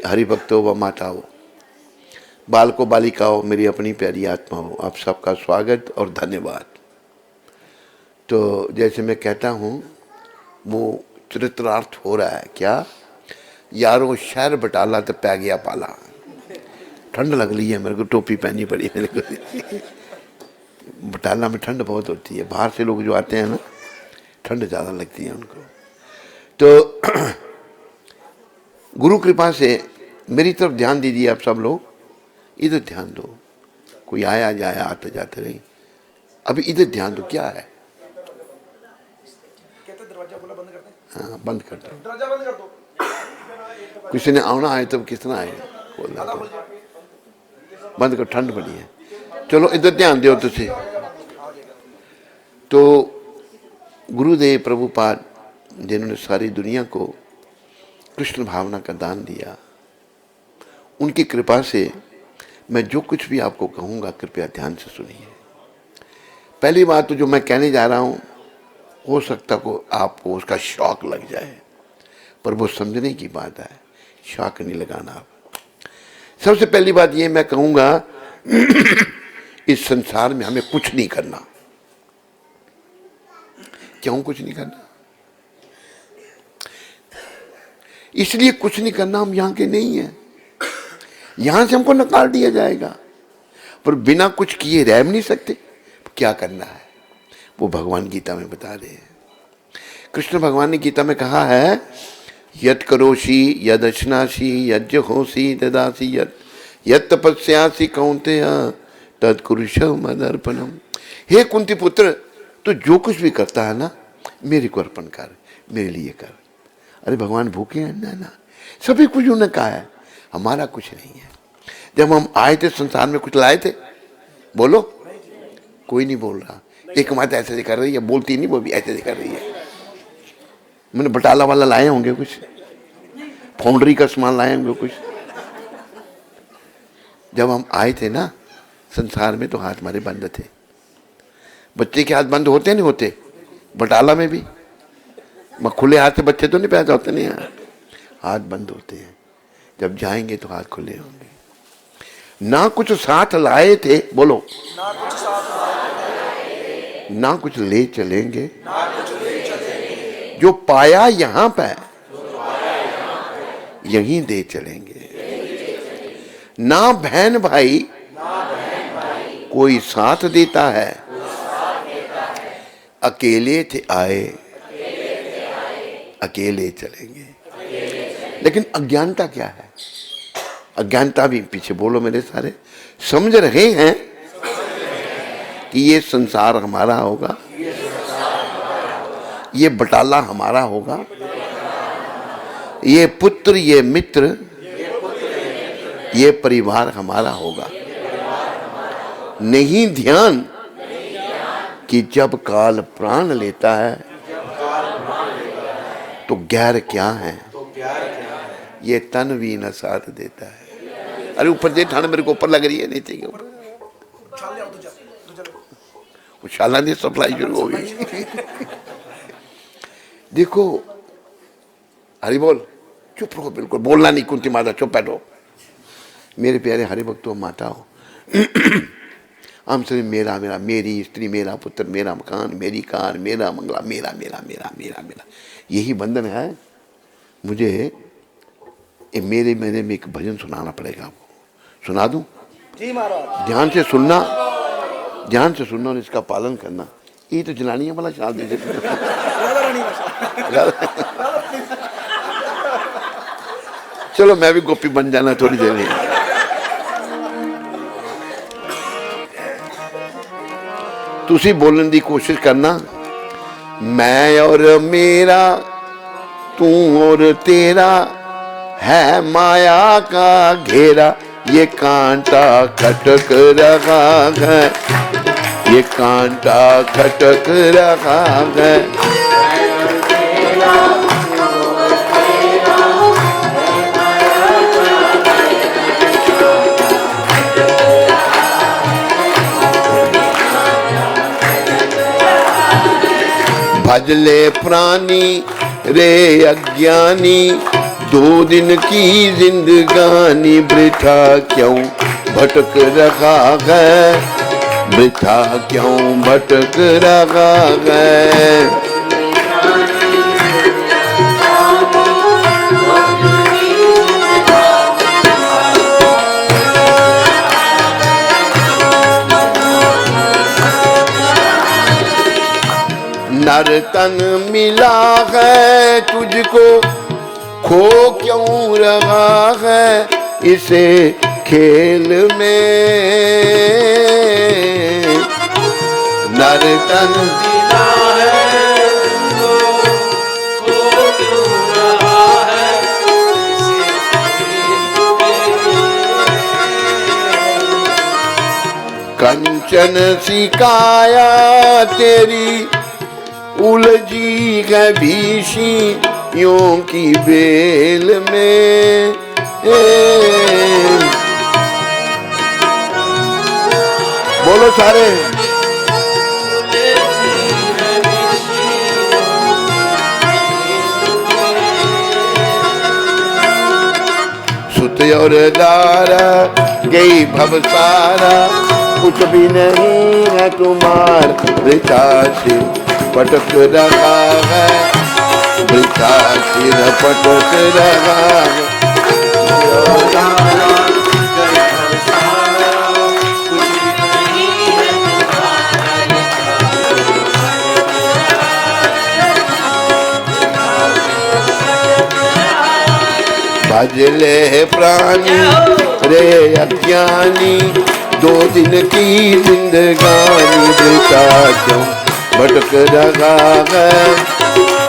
हरिभक्तों व माताओं, बालकों बालिकाओं, मेरी अपनी प्यारी आत्माओं, आप सबका स्वागत और धन्यवाद। तो जैसे मैं कहता हूँ वो चरित्रार्थ हो रहा है। क्या यारों शहर बटाला तो पै गया पाला। ठंड लग रही है मेरे को, टोपी पहनी पड़ी है मेरे को। बटाला में ठंड बहुत होती है, बाहर से लोग जो आते हैं ना ठंड ज़्यादा लगती है उनको। तो गुरु कृपा से मेरी तरफ ध्यान दीजिए आप सब लोग, इधर ध्यान दो। कोई आया जाया आते जाते रही, अभी इधर ध्यान दो। क्या है? दरवाजा बोला बंद करते हैं। हाँ बंद कर दो। दरवाजा बंद कर दो। किसी ने आना है तो कितना है बोलना तो। बंद कर, ठंड बड़ी है। चलो इधर ध्यान दो तुझे। तो गुरुदेव प्रभुपाद जिन्होंने सारी दुनिया को कृष्ण भावना का दान दिया, उनकी कृपा से मैं जो कुछ भी आपको कहूँगा कृपया ध्यान से सुनिए। पहली बात तो जो मैं कहने जा रहा हूँ हो सकता को आपको उसका शौक लग जाए, पर वो समझने की बात है, शौक नहीं लगाना आप। सबसे पहली बात ये मैं कहूँगा इस संसार में हमें कुछ नहीं करना। क्यों कुछ नहीं करना? इसलिए कुछ नहीं करना हम यहाँ के नहीं हैं, यहाँ से हमको निकाल दिया जाएगा, पर बिना कुछ किए रह भी नहीं सकते। क्या करना है वो भगवान गीता में बता रहे हैं। कृष्ण भगवान ने गीता में कहा है, यत् करोषि यदश्नासि यज्ञहोषि ददासि यत् तपस्यासि कौन्तेय तत्कुरुषो मदर्पणम। हे कुंती पुत्र, तो जो कुछ भी करता है ना मेरे को अर्पण कर, मेरे लिए कर। अरे भगवान भूखे हैं? ना, सभी कुछ उन्होंने कहा है, हमारा कुछ नहीं है। जब हम आए थे संसार में कुछ लाए थे? बोलो, कोई नहीं बोल रहा। एक माता ऐसे कर रही है, बोलती नहीं, वो भी ऐसे कर रही है। मैंने बटाला वाला लाए होंगे कुछ, फाउंड्री का सामान लाए होंगे कुछ। जब हम आए थे ना संसार में तो हाथ हमारे बंद थे। बच्चे के हाथ बंद होते नहीं होते? बटाला में भी खुले हाथ से बच्चे तो नहीं पैदा होते, नहीं हाथ बंद होते हैं। जब जाएंगे तो हाथ खुले होंगे। ना कुछ साथ लाए थे, बोलो, ना कुछ ले चलेंगे, जो पाया यहाँ पे यहीं दे चलेंगे। ना बहन भाई कोई साथ देता है, अकेले थे आए अकेले चलेंगे। लेकिन अज्ञानता क्या है? अज्ञानता भी पीछे बोलो मेरे सारे, समझ रहे हैं कि ये संसार हमारा होगा, ये बटाला हमारा होगा, ये पुत्र ये मित्र ये परिवार हमारा होगा। नहीं ध्यान कि जब काल प्राण लेता है तो गैर क्या है, ये तन भी न साथ देता है। अरे ऊपर से ठंड मेरे को ऊपर लग रही है, नीचे के ऊपर उछाला नहीं, सप्लाई शुरू हो गई। देखो हरि बोल, चुप रहो, बिल्कुल बोलना नहीं। कुंती माता चुप बैठो। मेरे प्यारे हरि भक्तों माताओं, हम सभी मेरा मेरा, मेरी स्त्री, मेरा पुत्र, मेरा मकान, मेरी कार, मेरा मंगला, मेरा मेरा मेरा मेरा मेरा, यही बंधन है। मुझे मेरे मेरे में एक भजन सुनाना पड़ेगा, आपको सुना दूं? जी महाराज। ध्यान से सुनना, ध्यान से सुनना और इसका पालन करना। ये तो जलानिया वाला शाल दे देते। चलो मैं भी गोपी बन जाना थोड़ी देर में। तुसी बोलने की कोशिश करना, मैं और मेरा, तू और तेरा, है माया का घेरा, ये कांटा खटक रहा है, ये कांटा खटक रहा है। भजले प्राणी रे अज्ञानी, दो दिन की जिंदगानी वृथा क्यों भटक रहा है, वृथा क्यों भटक रहा है। नर तन मिला है तुझको, खो क्यों रहा है इसे खेल में। नर तन मिला है तुझको, खो क्यों रहा है इसे खेल में। कंचन सी काया तेरी उलझी है भीषियों की बेल में। बोलो सारे। सुत और दारा गई भवसारा, कुछ भी नहीं है तुम्हार वृथा से पटक रहा है, वृथा सिर पटक रहा है। भजले प्राणी रे अज्ञानी, दो दिन की जिंदगानी वृथा क्यों भटक रहा है,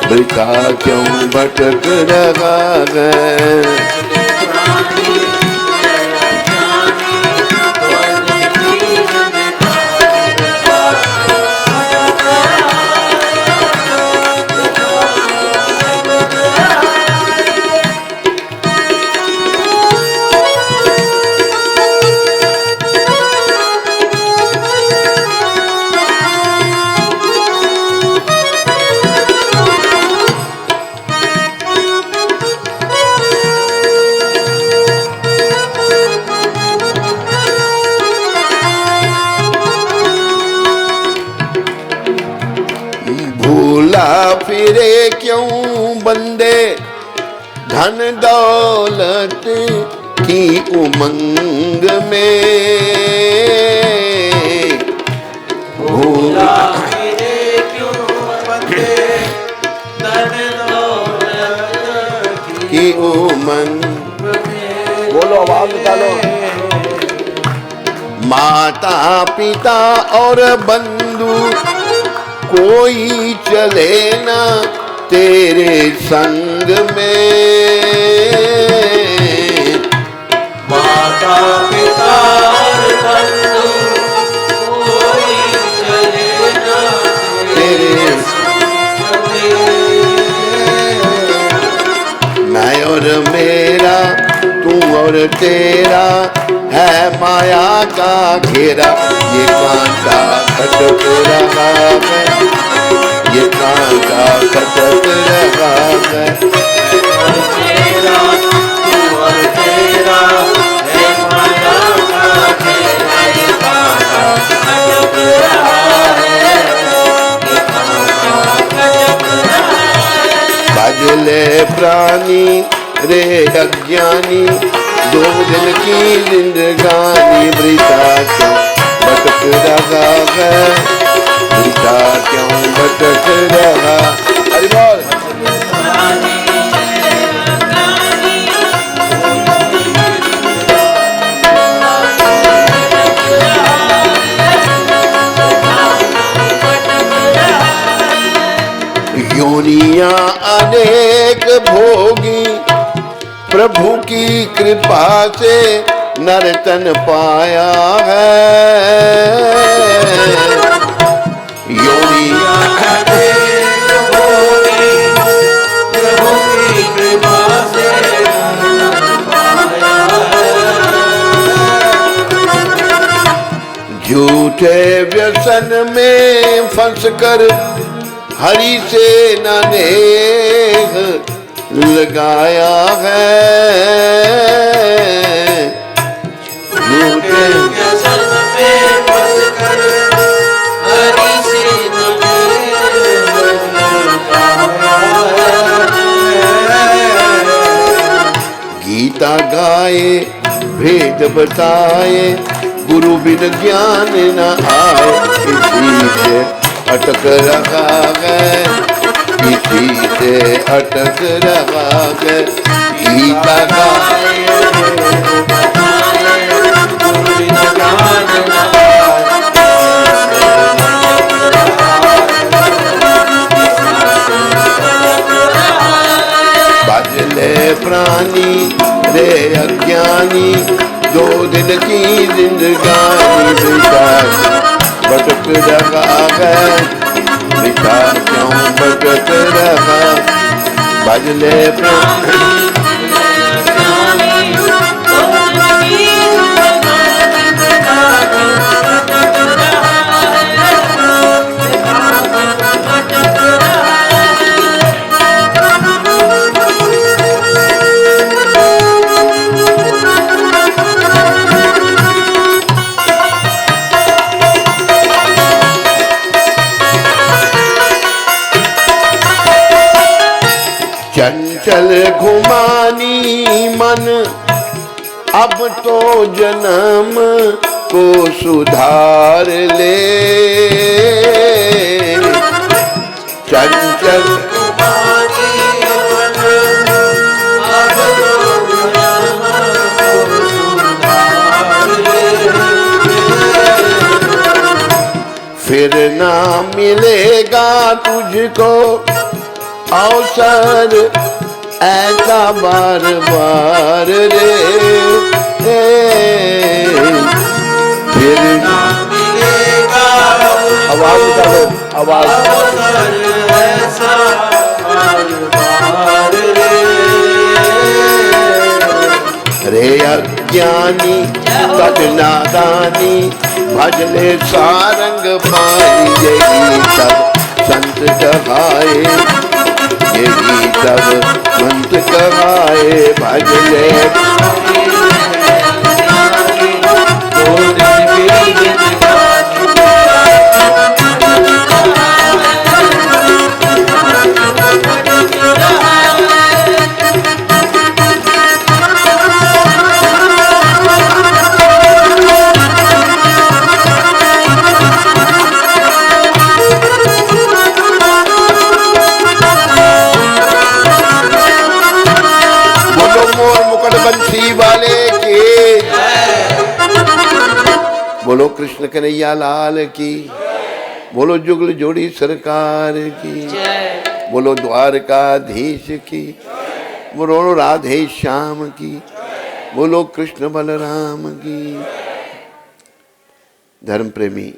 वृथा क्यों भटक रहा है। फिरे क्यों बंदे धन दौलत की उमंग में। भूला फिरे क्यों बंदे धन दौलत की उमंग में। बोलो, आवाज निकालो। माता पिता और बंधु कोई चले ना तेरे संग में। माता पिता और बंधु कोई चले ना तेरे संग में। मैं और मेरा, तू और तेरा है माया का घेरा। ये कांटा खटक रहा है, ये कांटा खटक रहा है। तेरा तू और तेरा है माया का घेरा। ये कांटा खटक रहा है, ये कांटा खटक रहा है। भजले प्राणी रे अज्ञानी, दो दिन की जिंदगानी वृथा क्यों भटक रहा है, वृथा क्यों भटक रहा। हरि बोल। योनियां अनेक भोगी, प्रभु की कृपा से नर्तन पाया है। योनियां अनेक भोगी, प्रभु की कृपा से नर्तन पाया है। झूठे व्यसन में फंस कर हरि से न नेह लगाया है झूठे व्यसन में फंस कर हरि से गीता गाए भेद बताए गुरु बिन ज्ञान न आए इसी से अटक रहा है इसी से अटक रहा है गीता गाए बदले प्राणी रे अज्ञानी 2 दिन की जिंदगानी बेटा भटक रहा है बेटा क्यों भटक रहा बदले प्राणी चंचल घुमानी मन अब तो जन्म को सुधार ले चंचल घुमानी मन अब तो जन्म को सुधार ले फिर ना मिलेगा तुझको अवसर ऐसा बार बार रे फिर ना मिलेगा आवाज उठाओ आवाज अवसर ऐसा बार रे अज्ञानी तज नादानी भजले सारंग पाई यही सब संत कहाए यही सब संत कहाए भजले वाले के बोलो कृष्ण कन्हैया लाल की बोलो जुगल जोड़ी सरकार की बोलो द्वारकाधीश की बोलो राधे श्याम की बोलो कृष्ण बलराम की। धर्म प्रेमी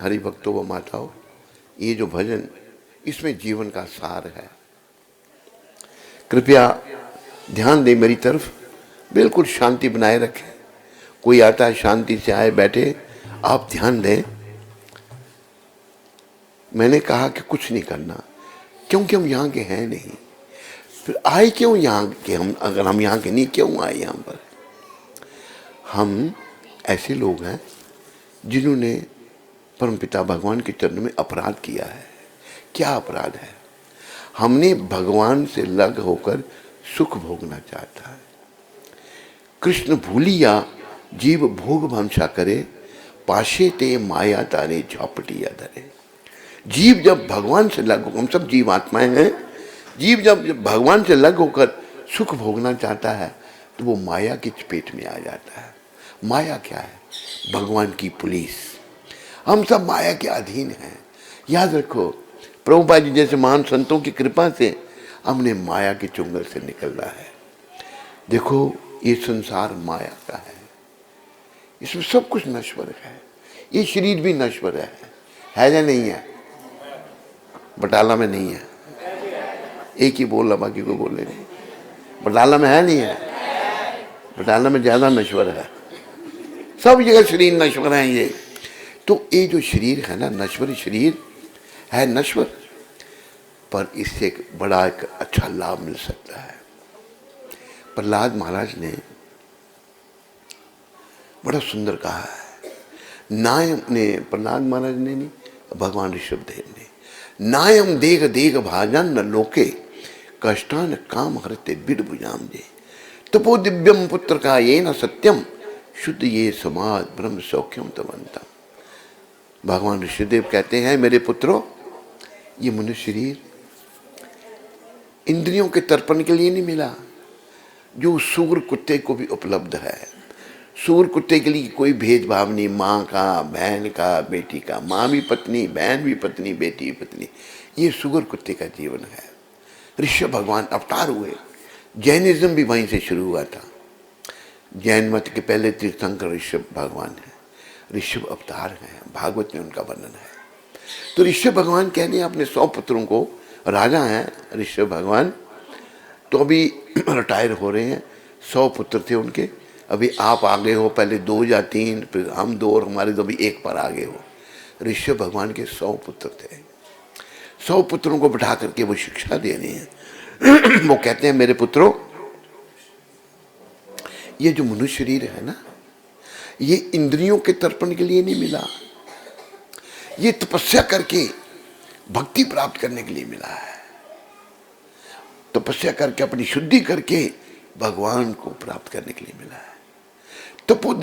हरि भक्तों व माताओं, ये जो भजन इसमें जीवन का सार है। कृपया ध्यान दें मेरी तरफ, बिल्कुल शांति बनाए रखें। कोई आता है शांति से आए बैठे, आप ध्यान दें। मैंने कहा कि कुछ नहीं करना, क्योंकि हम यहाँ के हैं नहीं। फिर आए क्यों यहाँ के हम? अगर हम यहाँ के नहीं, क्यों आए यहाँ पर? हम ऐसे लोग हैं जिन्होंने परमपिता भगवान के चरणों में अपराध किया है। क्या अपराध है? हमने भगवान से लग होकर सुख भोगना चाहता है। कृष्ण भूलिया जीव भोग भंसा करे, पाशे ते माया तारे झौपटिया धरे। जीव जब भगवान से लग, हम सब जीव आत्माएं हैं, जीव जब भगवान से लग होकर सुख भोगना चाहता है तो वो माया की चपेट में आ जाता है। माया क्या है? भगवान की पुलिस। हम सब माया के अधीन हैं। याद रखो, प्रभुपाद जी जैसे महान संतों की कृपा से हमने माया के चुंगल से निकलना है। देखो, ये संसार माया का है, इसमें सब कुछ नश्वर है। ये शरीर भी नश्वर है या नहीं है? बटाला में नहीं है, एक ही बोल रहा, बाकी को बोले नहीं। बटाला में है नहीं है? बटाला में ज्यादा नश्वर है, सब जगह शरीर नश्वर है। ये तो ये जो शरीर है ना, नश्वर शरीर है, नश्वर। पर इससे एक बड़ा एक अच्छा लाभ मिल सकता है। प्रहलाद महाराज ने बड़ा सुंदर कहा है, नायम ने, प्रहलाद महाराज ने नहीं, भगवान ऋषभदेव ने, नायम देग देग भाजन न लोके कष्टान काम हरते बिड भुजाम जे तपो दिव्यम पुत्र का ये न सत्यम शुद्ध ये समाज ब्रह्म सौख्यम तवंतम। भगवान ऋषभदेव कहते हैं, मेरे पुत्रों, ये मनुष्य शरीर इंद्रियों के तर्पण के लिए नहीं मिला, जो सूर कुत्ते को भी उपलब्ध है। सूर कुत्ते के लिए कोई भेदभाव नहीं, माँ का, बहन का, बेटी का, माँ भी पत्नी, बहन भी पत्नी, बेटी भी पत्नी, ये सूर कुत्ते का जीवन है। ऋषभ भगवान अवतार हुए, जैनिज्म भी वहीं से शुरू हुआ था। जैन मत के पहले तीर्थंकर ऋषभ भगवान है, ऋषभ अवतार हैं, भागवत में उनका वर्णन है। तो ऋषभ भगवान कहते हैं अपने 100 पुत्रों को, राजा हैं ऋषभ भगवान, तो अभी रिटायर हो रहे हैं। 100 पुत्र थे उनके, अभी आप आगे हो, पहले 2 या 3, फिर हम 2 और हमारे 2 भी 1 पर आगे हो। ऋषभ भगवान के 100 पुत्र थे। 100 पुत्रों को बिठा करके वो शिक्षा दे रहे हैं। वो कहते हैं, मेरे पुत्रों, ये जो मनुष्य शरीर है ना, ये इंद्रियों के तर्पण के लिए नहीं मिला, ये तपस्या करके भक्ति प्राप्त करने के लिए मिला है। तपस्या करके अपनी शुद्धि करके भगवान को प्राप्त करने के लिए मिला है। तपो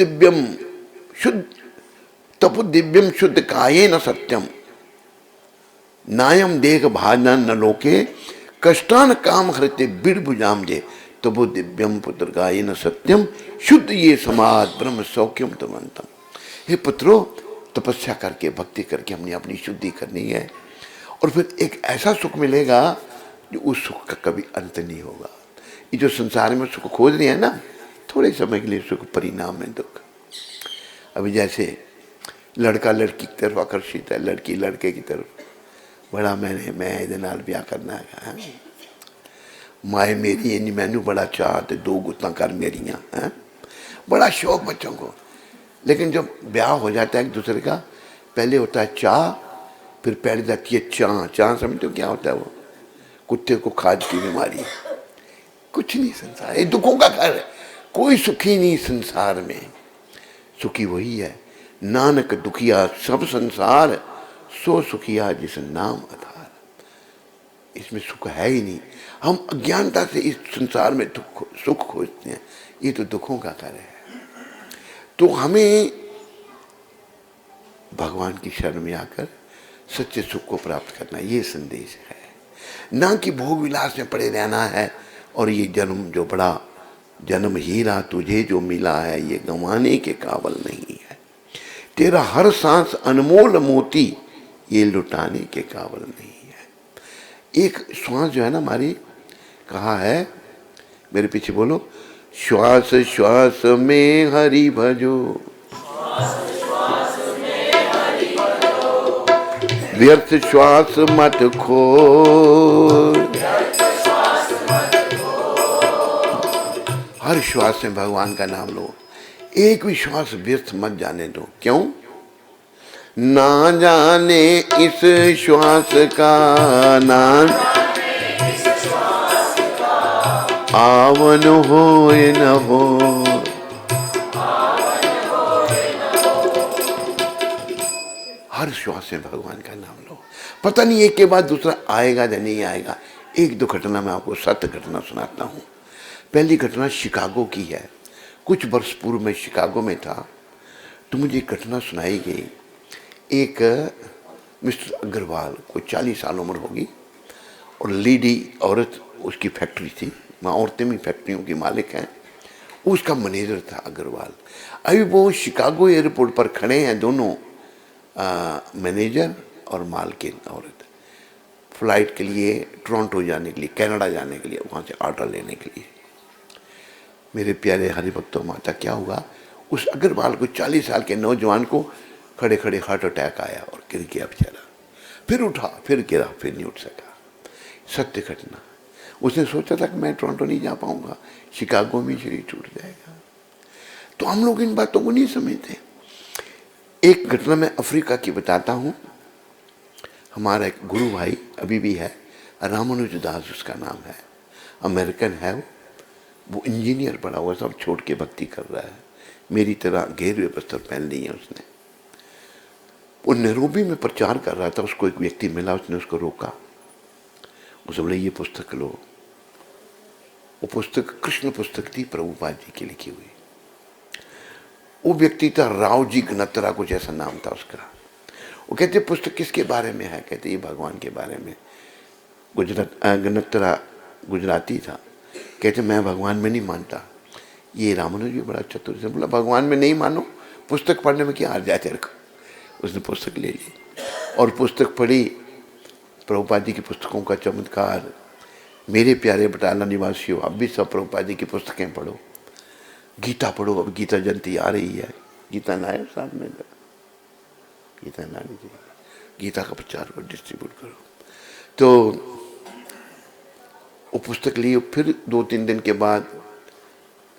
दिव्यम शुद्ध काये न सत्यम नायम देह भाजन न लोके कष्टान काम हृते बिड़ भुजाम जे तपो दिव्यम पुत्र काये न सत्यम शुद्ध ये समाज ब्रह्म सौख्यम तवंतम। हे पुत्रों, तपस्या करके भक्ति करके हमने अपनी शुद्धि करनी है, और फिर एक ऐसा सुख मिलेगा जो उस सुख का कभी अंत नहीं होगा। ये जो संसार में सुख खोज रहे हैं ना, थोड़े समय के लिए सुख, परिणाम में दुख। अभी जैसे लड़का लड़की की तरफ आकर्षित है, लड़की लड़के की तरफ, बड़ा मैं ਇਹਦੇ ਨਾਲ ਵਿਆਹ करना है, माए मेरी इन्नी मैनू बड़ा चाह, 2 गुत्तां कर मेरियां, है बड़ा शौक बच्चों को। लेकिन जब ब्याह हो जाता है एक दूसरे का, पहले होता है चाह, फिर पैर जाती है चाह। चाह समझते हो क्या होता है? वो कुत्ते को खाद की बीमारी। कुछ नहीं संसार, ये दुखों का घर है, कोई सुखी नहीं संसार में। सुखी वही है, नानक दुखिया सब संसार सो सुखिया जिस नाम आधार। इसमें सुख है ही नहीं, हम अज्ञानता से इस संसार में सुख खोजते हैं, ये तो दुखों का घर है। तो हमें भगवान की शरण में आकर सच्चे सुख को प्राप्त करना, ये संदेश है, ना कि भोग विलास में पड़े रहना है। और ये जन्म जो बड़ा जन्म हीरा तुझे जो मिला है, ये गंवाने के काबिल नहीं है। तेरा हर सांस अनमोल मोती, ये लुटाने के काबिल नहीं है। एक श्वास जो है ना हमारी, कहा है, मेरे पीछे बोलो, श्वास श्वास में हरि भजो, व्यर्थ श्वास मत खो। हर श्वास में भगवान का नाम लो, एक भी श्वास व्यर्थ मत जाने दो। क्यों? ना जाने इस श्वास का नाम आवन हो न हो। हर श्वास में भगवान का नाम लो, पता नहीं एक के बाद दूसरा आएगा या नहीं आएगा। 1-2 घटना मैं आपको सत्य घटना सुनाता हूँ। पहली घटना शिकागो की है। कुछ वर्ष पूर्व में शिकागो में था, तो मुझे एक घटना सुनाई गई। एक मिस्टर अग्रवाल को 40 साल उम्र होगी, और लेडी औरत, उसकी फैक्ट्री थी, वहाँ औरतें भी फैक्ट्रियों की मालिक हैं, उसका मैनेजर था अग्रवाल। अभी वो शिकागो एयरपोर्ट पर खड़े हैं दोनों, मैनेजर और मालकिन औरत, फ्लाइट के लिए टोरंटो जाने के लिए, कनाडा जाने के लिए, वहाँ से ऑर्डर लेने के लिए। मेरे प्यारे हरिभक्तों, माता क्या हुआ, उस अग्रवाल को 40 साल के नौजवान को खड़े खड़े हार्ट अटैक आया और गिर गया बेचारा। फिर उठा, फिर गिरा, फिर नहीं उठ सका। सत्य घटना। उसने सोचा था कि मैं टोरंटो नहीं जा पाऊंगा, शिकागो में शरीर टूट जाएगा। तो हम लोग इन बातों को नहीं समझते। एक घटना मैं अफ्रीका की बताता हूँ। हमारा एक गुरु भाई अभी भी है, रामानुजदास उसका नाम है, अमेरिकन है वो इंजीनियर पढ़ा हुआ, सब छोड़ के भक्ति कर रहा है। मेरी तरह घेरवे वस्त्र पहन ली है उसने। वो नैरोबी में प्रचार कर रहा था, उसको एक व्यक्ति मिला, उसने उसको रोका। उसे बोले ये पुस्तक लो। वो पुस्तक कृष्ण पुस्तक थी, प्रभुपाद जी की लिखी हुई। वो व्यक्ति था राव जी गनत्रा, कुछ ऐसा नाम था उसका। वो कहते पुस्तक किसके बारे में है? कहते ये भगवान के बारे में। गनत्रा गुजराती था। कहते मैं भगवान में नहीं मानता। ये रामानुज भी बड़ा चतुर से बोला भगवान में नहीं मानो, पुस्तक पढ़ने में क्या हार जाए तेरे को। उसने पुस्तक ले ली और पुस्तक पढ़ी, प्रभुपाद जी की पुस्तकों का चमत्कार। मेरे प्यारे बटाला निवासियों, अब भी सब प्रभुपाद जी की पुस्तकें पढ़ो, गीता पढ़ो। अब गीता जयंती आ रही है, गीता लाए साथ में, गीता ला लीजिए, गीता का प्रचार करो, डिस्ट्रीब्यूट करो। तो वो पुस्तक ली। फिर 2-3 दिन के बाद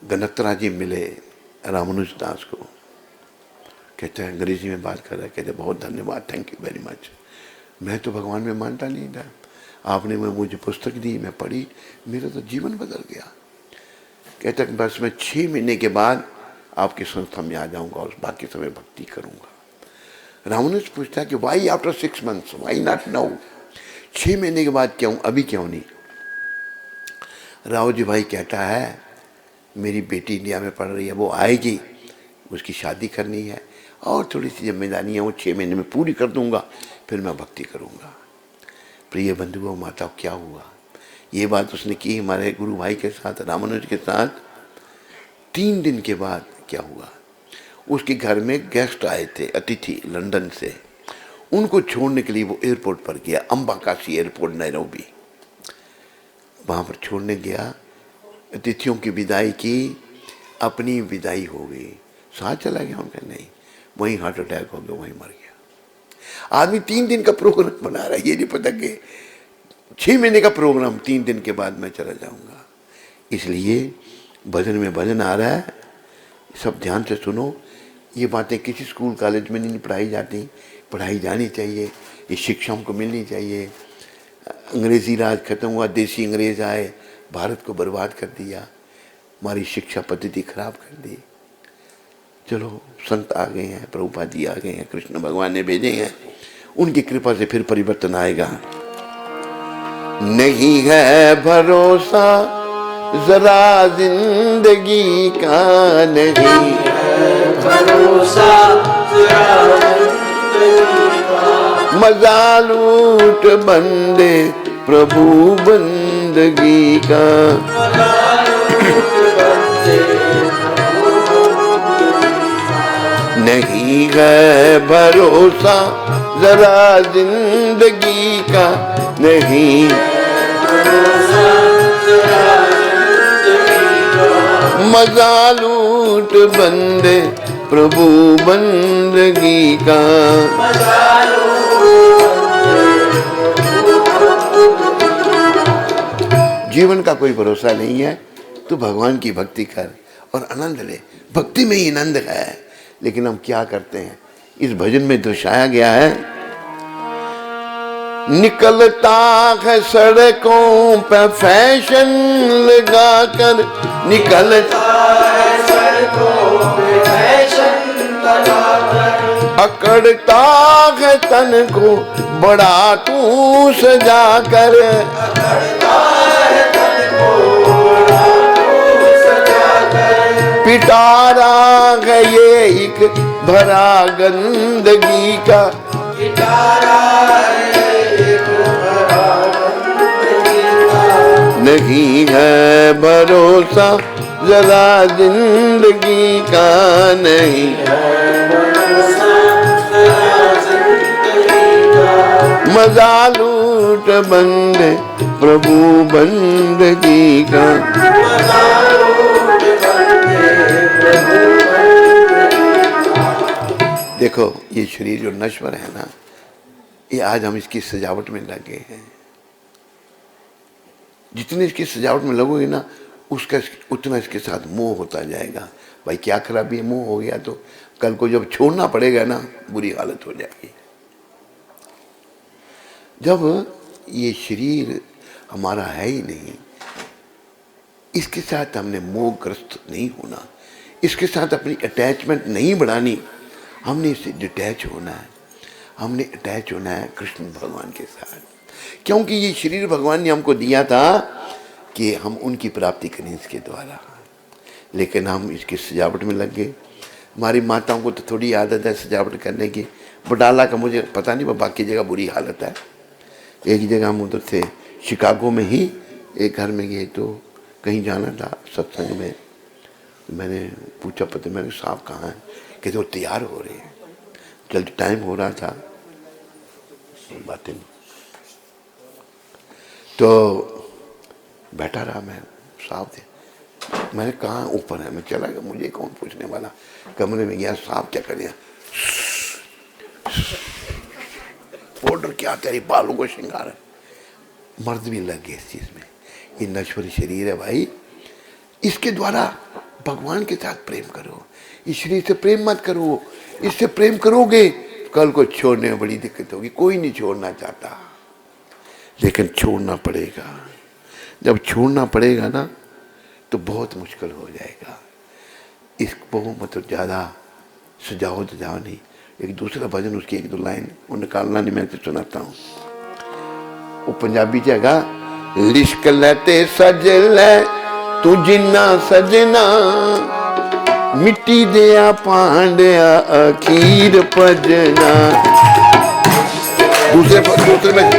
गनत्रा जी मिले रामानुज दास को। कहते हैं अंग्रेजी में बात कर रहे, कहते बहुत धन्यवाद, थैंक यू वेरी मच। मैं तो भगवान में मानता नहीं था, आपने मुझे पुस्तक दी, मैं पढ़ी, मेरा तो जीवन बदल गया। कहते हैं बस मैं 6 महीने के बाद आपकी संस्था में आ जाऊंगा और बाकी समय भक्ति करूंगा। रामानुज पूछता है कि why after 6 months, why not now? 6 महीने के बाद क्यों, अभी क्यों नहीं? राव जी भाई कहता है मेरी बेटी इंडिया में पढ़ रही है, वो आएगी, उसकी शादी करनी है और थोड़ी सी जिम्मेदारियाँ वो 6 महीने में पूरी कर दूंगा, फिर मैं भक्ति करूंगा। प्रिय बंधुओं माता, क्या हुआ? ये बात उसने की हमारे गुरु भाई के साथ, रामानुज के साथ। 3 दिन के बाद क्या हुआ, उसके घर में गेस्ट आए थे, अतिथि लंदन से। उनको छोड़ने के लिए वो एयरपोर्ट पर गया, अम्बाकासी एयरपोर्ट नैरोबी। वहाँ पर छोड़ने गया, अतिथियों की विदाई की, अपनी विदाई हो गई। साथ चला गया उनका? नहीं, वहीं हार्ट अटैक हो गया, वहीं मर गया। आदमी 3 दिन का प्रोग्राम बना रहा है, ये नहीं पता कि 6 महीने का प्रोग्राम, 3 दिन के बाद मैं चला जाऊंगा। इसलिए भजन में भजन आ रहा है, सब ध्यान से सुनो। ये बातें किसी स्कूल कॉलेज में नहीं पढ़ाई जाती, पढ़ाई जानी चाहिए, ये शिक्षा हमको मिलनी चाहिए। अंग्रेजी राज खत्म हुआ, देसी अंग्रेज आए, भारत को बर्बाद कर दिया, हमारी शिक्षा पद्धति खराब कर दी। चलो संत आ गए हैं, प्रभुपाद जी आ गए हैं, कृष्ण भगवान ने भेजे हैं, उनकी कृपा से फिर परिवर्तन आएगा। नहीं है भरोसा जरा जिंदगी का, नहीं है भरोसा जरा जिंदगी का, मजा लूट बंदे प्रभु बंदगी का। नहीं है भरोसा जरा जिंदगी का, नहीं मजा लूट बंदे प्रभु बंदगी का। जीवन का कोई भरोसा नहीं है, तो भगवान की भक्ति कर और आनंद ले। भक्ति में ही आनंद है। लेकिन हम क्या करते हैं, इस भजन में दर्शाया गया है, निकलता है सड़कों पे फैशन लगाकर, निकलता है सड़कों पे फैशन लगाकर, अकड़ता है तन को बड़ा तू सजा कर, पिटारा है ये एक भरा गंदगी का, नहीं है भरोसा जरा जिंदगी का, नहीं मजा लूट बंदे प्रभु बंदगी का। देखो ये शरीर जो नश्वर है ना, ये आज हम इसकी सजावट में लगे हैं। जितने इसकी सजावट में लगोगे ना, उसका उतना इसके साथ मोह होता जाएगा। भाई क्या खराबी है, मोह हो गया तो कल को जब छोड़ना पड़ेगा ना, बुरी हालत हो जाएगी। जब ये शरीर हमारा है ही नहीं, इसके साथ हमने मोहग्रस्त नहीं होना, इसके साथ अपनी अटैचमेंट नहीं बढ़ानी, हमने इससे डिटैच होना है। हमने अटैच होना है कृष्ण भगवान के साथ, क्योंकि ये शरीर भगवान ने हमको दिया था कि हम उनकी प्राप्ति करें इसके द्वारा। लेकिन हम इसकी सजावट में लग गए। हमारी माताओं को तो थोड़ी आदत है सजावट करने की। बटाला का मुझे पता नहीं, वो बाकी जगह बुरी हालत है। एक जगह हम उधर थे शिकागो में ही, एक घर में गए तो कहीं जाना था सत्संग में। मैंने पूछा पता, मैंने साहब कहाँ हैं? कहते वो तैयार हो रहे हैं, जल्दी टाइम हो रहा था बातें। तो बैठा रहा मैं, साहब थे। मैंने कहा ऊपर है, मैं चला गया, मुझे कौन पूछने वाला। कमरे में गया, साहब क्या कर रहे हैं? पाउडर क्या तेरी बालों को श्रृंगार है। मर्द भी लग गए इस चीज में। ये नश्वर शरीर है भाई, इसके द्वारा भगवान के साथ प्रेम करो। इस शरीर से प्रेम मत करो। इससे प्रेम करोगे कल को छोड़ने में बड़ी दिक्कत होगी। कोई नहीं छोड़ना चाहता, लेकिन छोड़ना पड़ेगा। जब छोड़ना पड़ेगा ना तो बहुत मुश्किल हो जाएगा। इसको मतलब ज़्यादा सजाओ नहीं। एक दूसरा भजन, उसकी एक दो लाइन वो निकालना नहीं, मैं तो सुनाता हूँ। वो पंजाबी जगह लिश्क लेते सज ले तू जिन्ना सजना, मिट्टी दिया पांडिया अखीर भजना। दूसरे में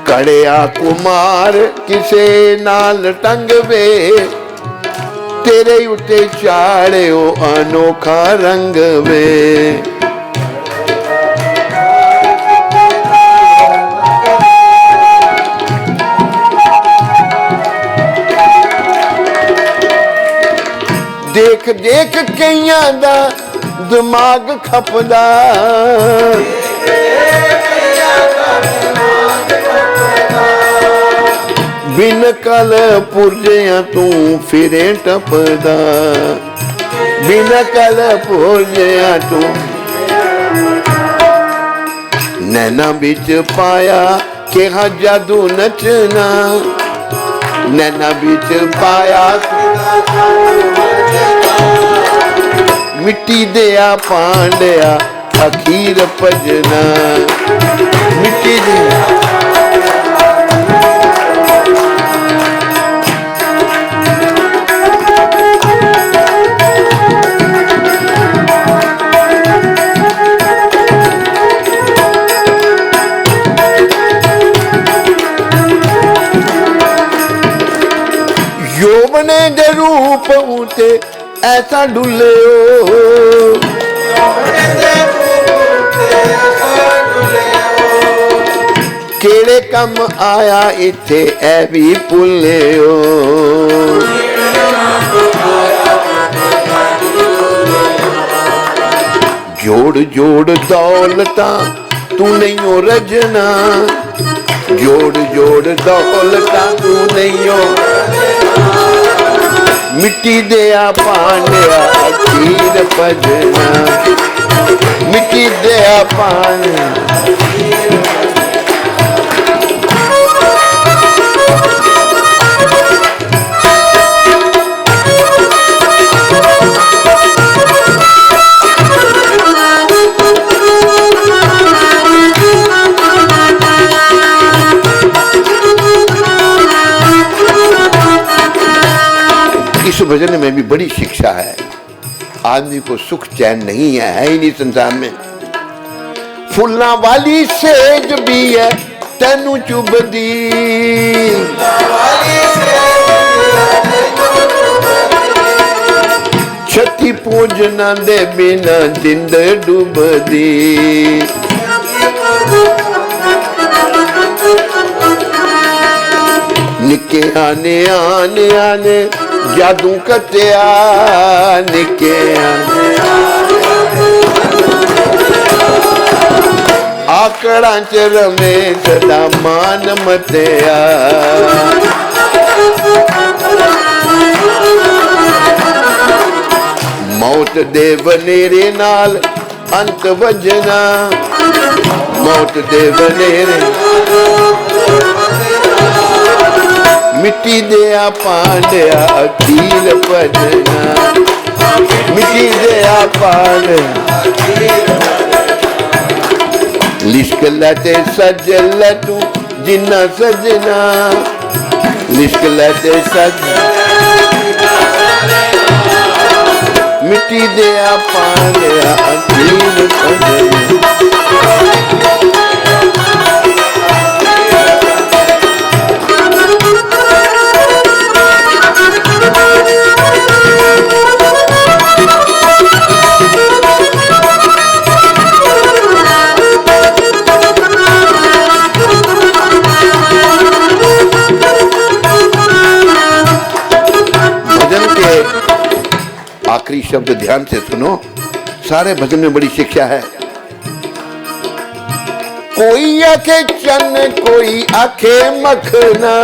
कड़िया कुमार किसे नाल टंगवे, तेरे उते चाड़ियो अनोखा रंग वे। देख देख कईयां दा दिमाग खपदा, बिन कल पुरजिया तू फिरे टपदा, बिन कल पुरजिया तू नैना बिच पाया केहा जादू नचना, नैना बिच पाया मिट्टी दिया पांडिया अखीर भजना, मिट्टी दिया। यौवने दे रूप उते ऐसा डुले हो, केड़े कम आया इथे ऐ भी भुले हो। जोड़ जोड़ दौलता तू नहीं हो रजना, जोड़ जोड़ दौलता तू नहीं हो, मिट्टी दिया पांडिया अखीर भजना, मिट्टी दिया पांडिया। इस भजन में भी बड़ी शिक्षा है। आदमी को सुख चैन नहीं है ही नहीं संसार में। फुल्ला वाली सेज भी है तेनू चुभदी, छठी पूजना दे बिना जिंद डूबदी। निके आने आने आने जादू कटिया, निके आने आकड़ा च रमेश दा मान मतिया। मौत दे बनेरे नाल अंत वजना, मौत दे बनेरे मिट्टी दिया पांडिया अखीर भजना, मिट्टी दिया पांडिया लिश्क लते सज लटू जिन्ना सजना, लिश्क लते सज मिट्टी दिया पांडिया अखीर भजना। आखिरी शब्द ध्यान से सुनो, सारे भजन में बड़ी शिक्षा है। कोई आखे चन्न कोई आखे मखना,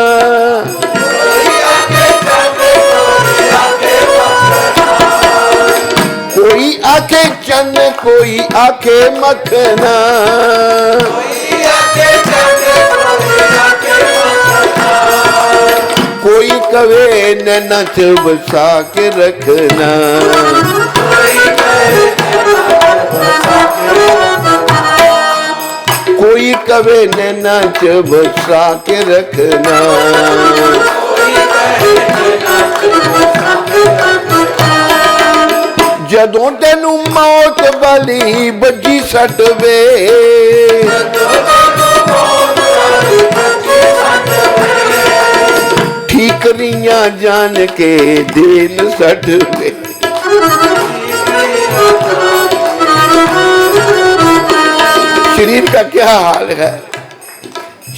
कोई आखे चन्न कोई आखे मखना, कोई कवे नैना च बसा के रखना, कोई कवे नैना च बसा के रखना, जदों तेनू मौत वाली बजी सट वे, ठीकरियां जान के दिन सट वे। शरीर का क्या हाल है,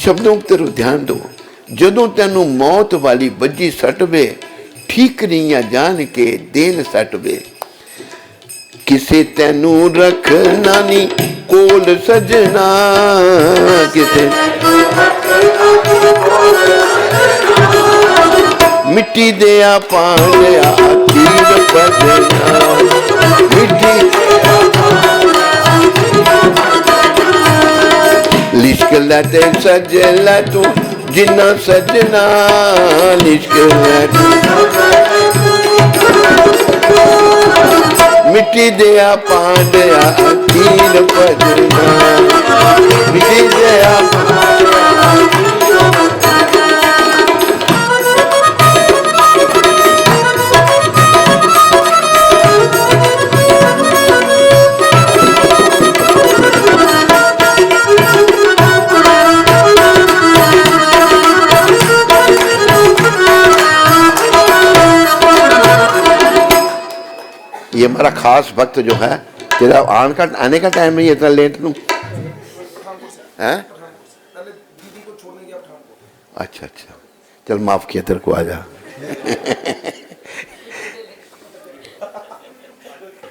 शब्दों की तरफ ध्यान दो। जदों तेनू मौत वाली बजी सट वे, ठीकरियां जान के दिन सट वे, किसे तेनू रखना नी कोल सजना, किसे मिट्टी दिया पांडिया अखीर भजना, मिट्टी लिश्क लते सज लटू जिन्ना सजना, लिश्क लटू मिट्टी दिया पांडिया अखीर भजना, मिट्टी दिया ये हमारा खास भक्त जो है, तेरा आने का टाइम नहीं है इतना लेट नू है? अच्छा अच्छा, चल माफ किया तेरे को, आजा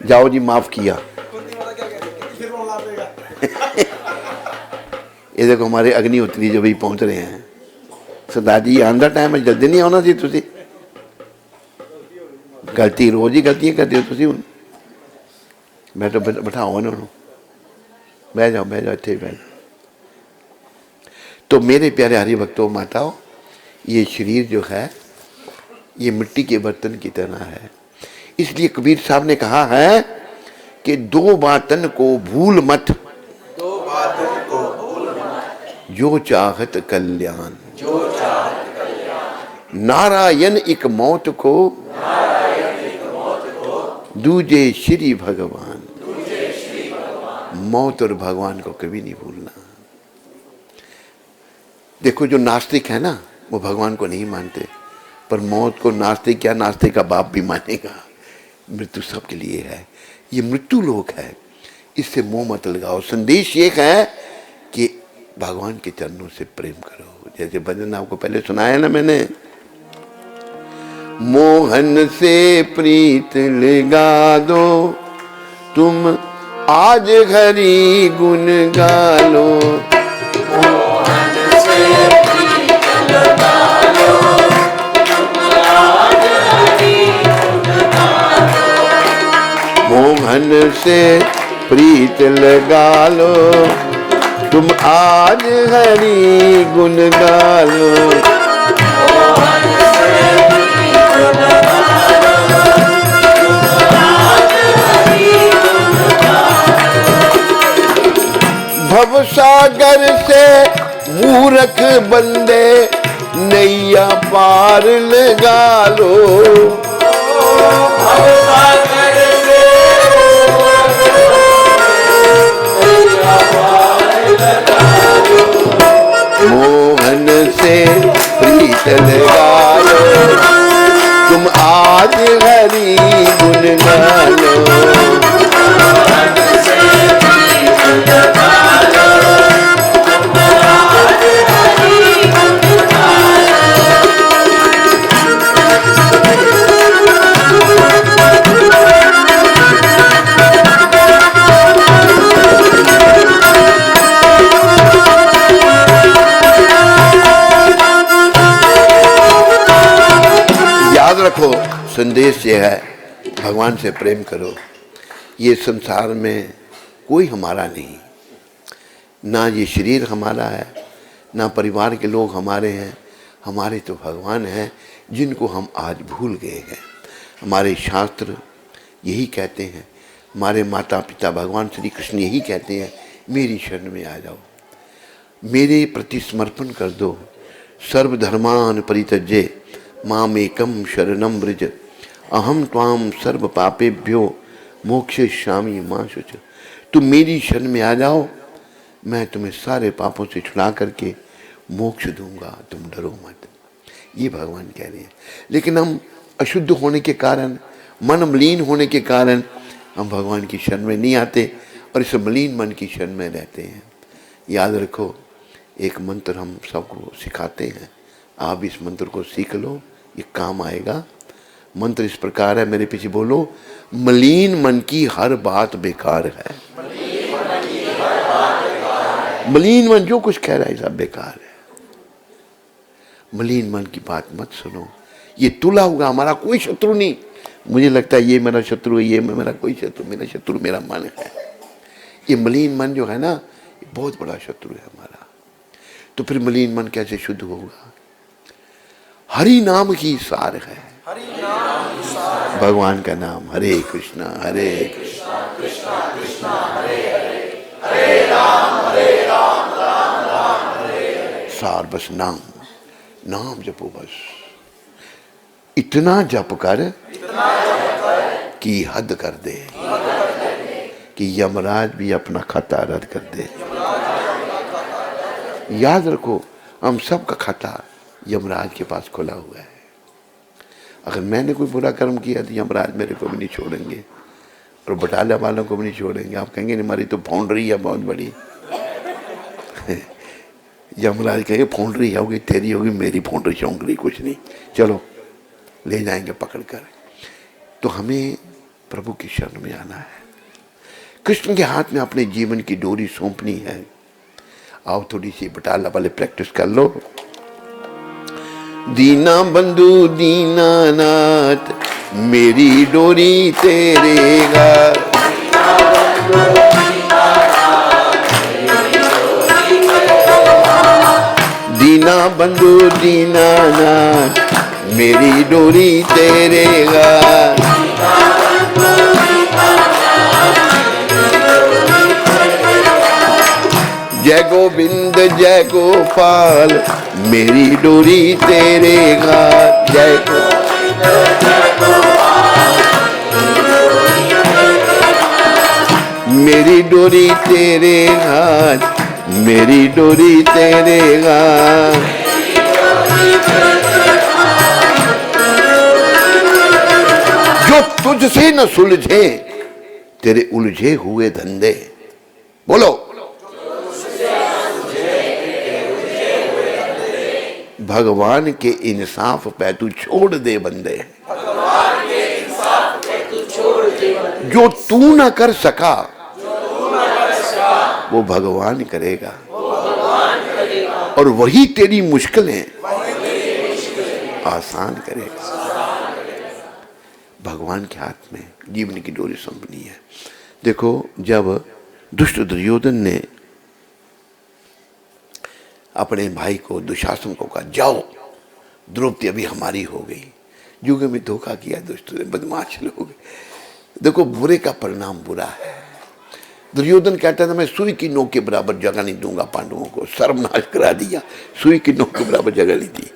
जाओ जी, माफ किया। ये देखो हमारे अग्निहोत्री जो भी पहुंच रहे हैं। सरदार जी आंदा टाइम है, जल्दी नहीं आना सी तुसी, गलती रोज ही गलतियां करते हो तुसी। हुण बैठो बिठाओ इन्होंने, बह जाओ इत्थे बह जाओ। तो मेरे प्यारे हरि भक्तों माताओं, ये शरीर जो है ये मिट्टी के बर्तन की तरह है। इसलिए कबीर साहब ने कहा है कि दो बातन को भूल मत, दो बातों को भूल मत, जो चाहत कल्याण, जो चाहत कल्याण, नारायण एक मौत को, दूजे श्री भगवान, मौत और भगवान को कभी नहीं भूलना। देखो जो नास्तिक है ना, वो भगवान को नहीं मानते, पर मौत को नास्तिक क्या, नास्तिक का बाप भी मानेगा। मृत्यु सबके लिए है, ये मृत्यु लोक है, इससे मोह मत लगाओ। संदेश ये है कि भगवान के चरणों से प्रेम करो। जैसे भजन आपको पहले सुनाया ना मैंने, मोहन से प्रीत लगा दो तुम, आज हरि गुण गा लो, मोहन से प्रीत लगा लो, तुम आज हरि गुण गा लो, से प्रीत लगा लो, तुम आज हरि गुण गा लो। भव सागर से मूर्ख बंदे नैया पार लगा लो। भव सागर से नैया पार लगा लो, मोहन से प्रीत लगा लो, तुम आज हरि गुण गा लो। याद रखो, संदेश ये है, भगवान से प्रेम करो। ये संसार में कोई हमारा नहीं, ना ये शरीर हमारा है, ना परिवार के लोग हमारे हैं। हमारे तो भगवान हैं जिनको हम आज भूल गए हैं। हमारे शास्त्र यही कहते हैं, हमारे माता पिता भगवान श्री कृष्ण यही कहते हैं, मेरी शरण में आ जाओ, मेरे प्रति समर्पण कर दो। सर्वधर्मान परित्यज्य मामेकं शरणं व्रज, अहम त्वाम सर्व पापेभ्यो मोक्षयिष्यामि मा शुच। तुम मेरी शरण में आ जाओ, मैं तुम्हें सारे पापों से छुड़ा करके मोक्ष दूंगा, तुम डरो मत। ये भगवान कह रहे हैं। लेकिन हम अशुद्ध होने के कारण, मन मलिन होने के कारण हम भगवान की शरण में नहीं आते और इस मलिन मन की शरण में रहते हैं। याद रखो, एक मंत्र हम सबको सिखाते हैं, आप इस मंत्र को सीख लो, ये काम आएगा। मंत्र इस प्रकार है, मेरे पीछे बोलो, मलिन मन की हर बात बेकार है। मलिन मन जो कुछ कह रहा है सब बेकार है। मलिन मन की बात मत सुनो। ये तुला हुआ, हमारा कोई शत्रु नहीं। मुझे लगता है ये मेरा शत्रु है, ये मेरा कोई शत्रु, मेरा शत्रु मेरा मन है। ये मलिन मन जो है ना, ये बहुत बड़ा शत्रु है हमारा। तो फिर मलिन मन कैसे शुद्ध होगा? हरि नाम ही सार है, भगवान का नाम। हरे कृष्णा कृष्णा कृष्णा हरे हरे, हरे राम राम राम हरे हरे। सार बस नाम, नाम जपो बस। इतना जप कर कि हद कर दे, कि यमराज भी अपना खाता रद्द कर दे। याद रखो, हम सब का खाता यमराज के पास खुला हुआ है। अगर मैंने कोई बुरा कर्म किया तो यमराज मेरे को भी नहीं छोड़ेंगे और बटाला वालों को भी नहीं छोड़ेंगे। आप कहेंगे हमारी तो फाउंड्री है बहुत बड़ी। यमराज कहेंगे फाउंड्री होगी, तेरी होगी, मेरी फाउंड्री शौंड्री कुछ नहीं, चलो ले जाएंगे पकड़ कर। तो हमें प्रभु की शरण में आना है, कृष्ण के हाथ में अपने जीवन की डोरी सौंपनी है। आओ थोड़ी सी बटाला वाले प्रैक्टिस कर लो। दीना बंधु दीनानाथ, मेरी डोरी तेरे घर। दीना बंधु दीनानाथ, मेरी डोरी तेरे घर। जय गोविंद जय गोपाल, मेरी डोरी तेरे हाथ। जय गोविंद जय गोपाल, मेरी डोरी तेरे हाथ, मेरी डोरी तेरे हाथ। जो तुझसे न सुलझे तेरे उलझे हुए धंधे। बोलो, भगवान के इंसाफ पे तू छोड़ दे बंदे। भगवान के इंसाफ पे तू छोड़ दे बंदे। जो तू ना कर सका वो भगवान करेगा, और वही तेरी मुश्किलें आसान करेगा। भगवान के हाथ में जीवन की डोरी सौंपनी है। देखो, जब दुष्ट दुर्योधन ने अपने भाई को दुशासन को कहा, जाओ द्रौपदी अभी हमारी हो गई, युग में धोखा किया दुष्ट ने, बदमाश लोग। देखो, बुरे का परिणाम बुरा है। दुर्योधन कहता था मैं सुई की नोक के बराबर जगह नहीं दूंगा पांडवों को, सर्वनाश करा दिया, सुई की नोक के बराबर जगह नहीं दी।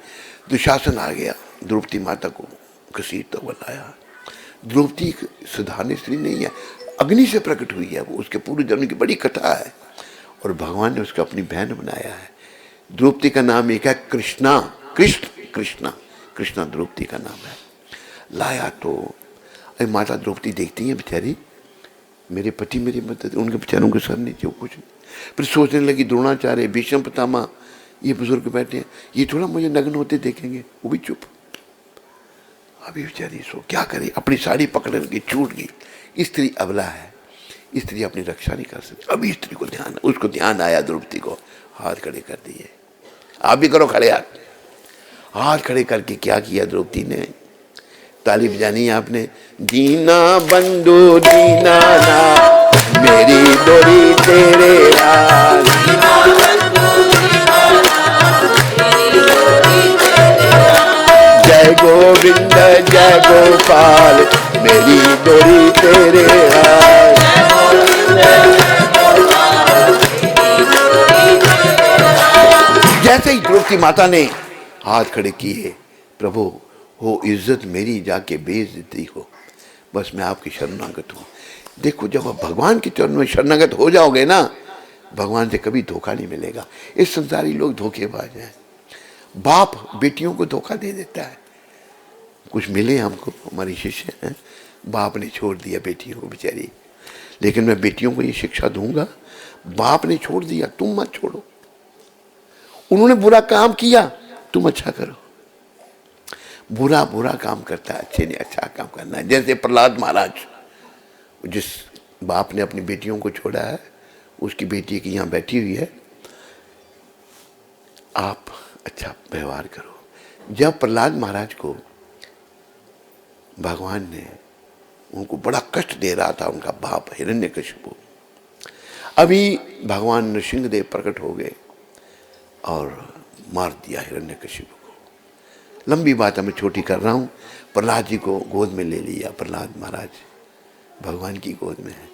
दुशासन आ गया, द्रौपदी माता को घसीटता हुआ लाया। द्रौपदी साधारण स्त्री नहीं है, अग्नि से प्रकट हुई है, वो उसके पूर्व जन्म की बड़ी कथा है, और भगवान ने उसको अपनी बहन बनाया है। द्रौपदी का नाम एक है कृष्णा, कृष्णा द्रौपदी का नाम है। लाया तो अरे माता द्रौपदी देखती है बेचारी, मेरे पति मेरी मदद, उनके बेचारों के सर नीचे कुछ नहीं। फिर सोचने लगी द्रोणाचार्य, भीष्म पितामह, ये बुजुर्ग बैठे हैं, ये थोड़ा मुझे नग्न होते देखेंगे, वो भी चुप। अभी बेचारी सो क्या करे, अपनी साड़ी पकड़ के छूट गई। स्त्री अबला है, स्त्री अपनी रक्षा नहीं कर सकती। अभी स्त्री को उसको ध्यान आया, द्रौपदी को हाथ खड़े कर दिए। आप भी करो खड़े हाथ खड़े करके क्या किया द्रौपदी ने, ताली बजानी है आपने, दीना बंधु दीना ना मेरी डोरी तेरे हाथ, जय गोविंद जय गोपाल मेरी डोरी तेरे हाथ। जैसे ही द्रौपदी माता ने हाथ खड़े किए, प्रभु हो इज्जत मेरी जाके बेइज्जती हो, बस मैं आपकी शरणागत हूँ। देखो, जब आप भगवान के चरणों में शरणागत हो जाओगे ना, भगवान से कभी धोखा नहीं मिलेगा। इस संसारी लोग धोखेबाज हैं। बाप बेटियों को धोखा दे देता है। कुछ मिले हमको, हमारी शिष्य हैं, बाप ने छोड़ दिया बेटियों को बेचारी, लेकिन मैं बेटियों को ये शिक्षा दूंगा, बाप ने छोड़ दिया, तुम मत छोड़ो। उन्होंने बुरा काम किया, तुम अच्छा करो। बुरा बुरा काम करता है, अच्छे ने अच्छा काम करना है। जैसे प्रहलाद महाराज, जिस बाप ने अपनी बेटियों को छोड़ा है, उसकी बेटी की यहाँ बैठी हुई है, आप अच्छा व्यवहार करो। जब प्रहलाद महाराज को भगवान ने, उनको बड़ा कष्ट दे रहा था उनका बाप हिरण्यकशिपु, अभी भगवान नृसिंहदेव प्रकट हो गए और मार दिया हिरण्यकशिपु को। लंबी बात मैं छोटी कर रहा हूँ। प्रहलाद जी को गोद में ले लिया, प्रहलाद महाराज भगवान की गोद में है।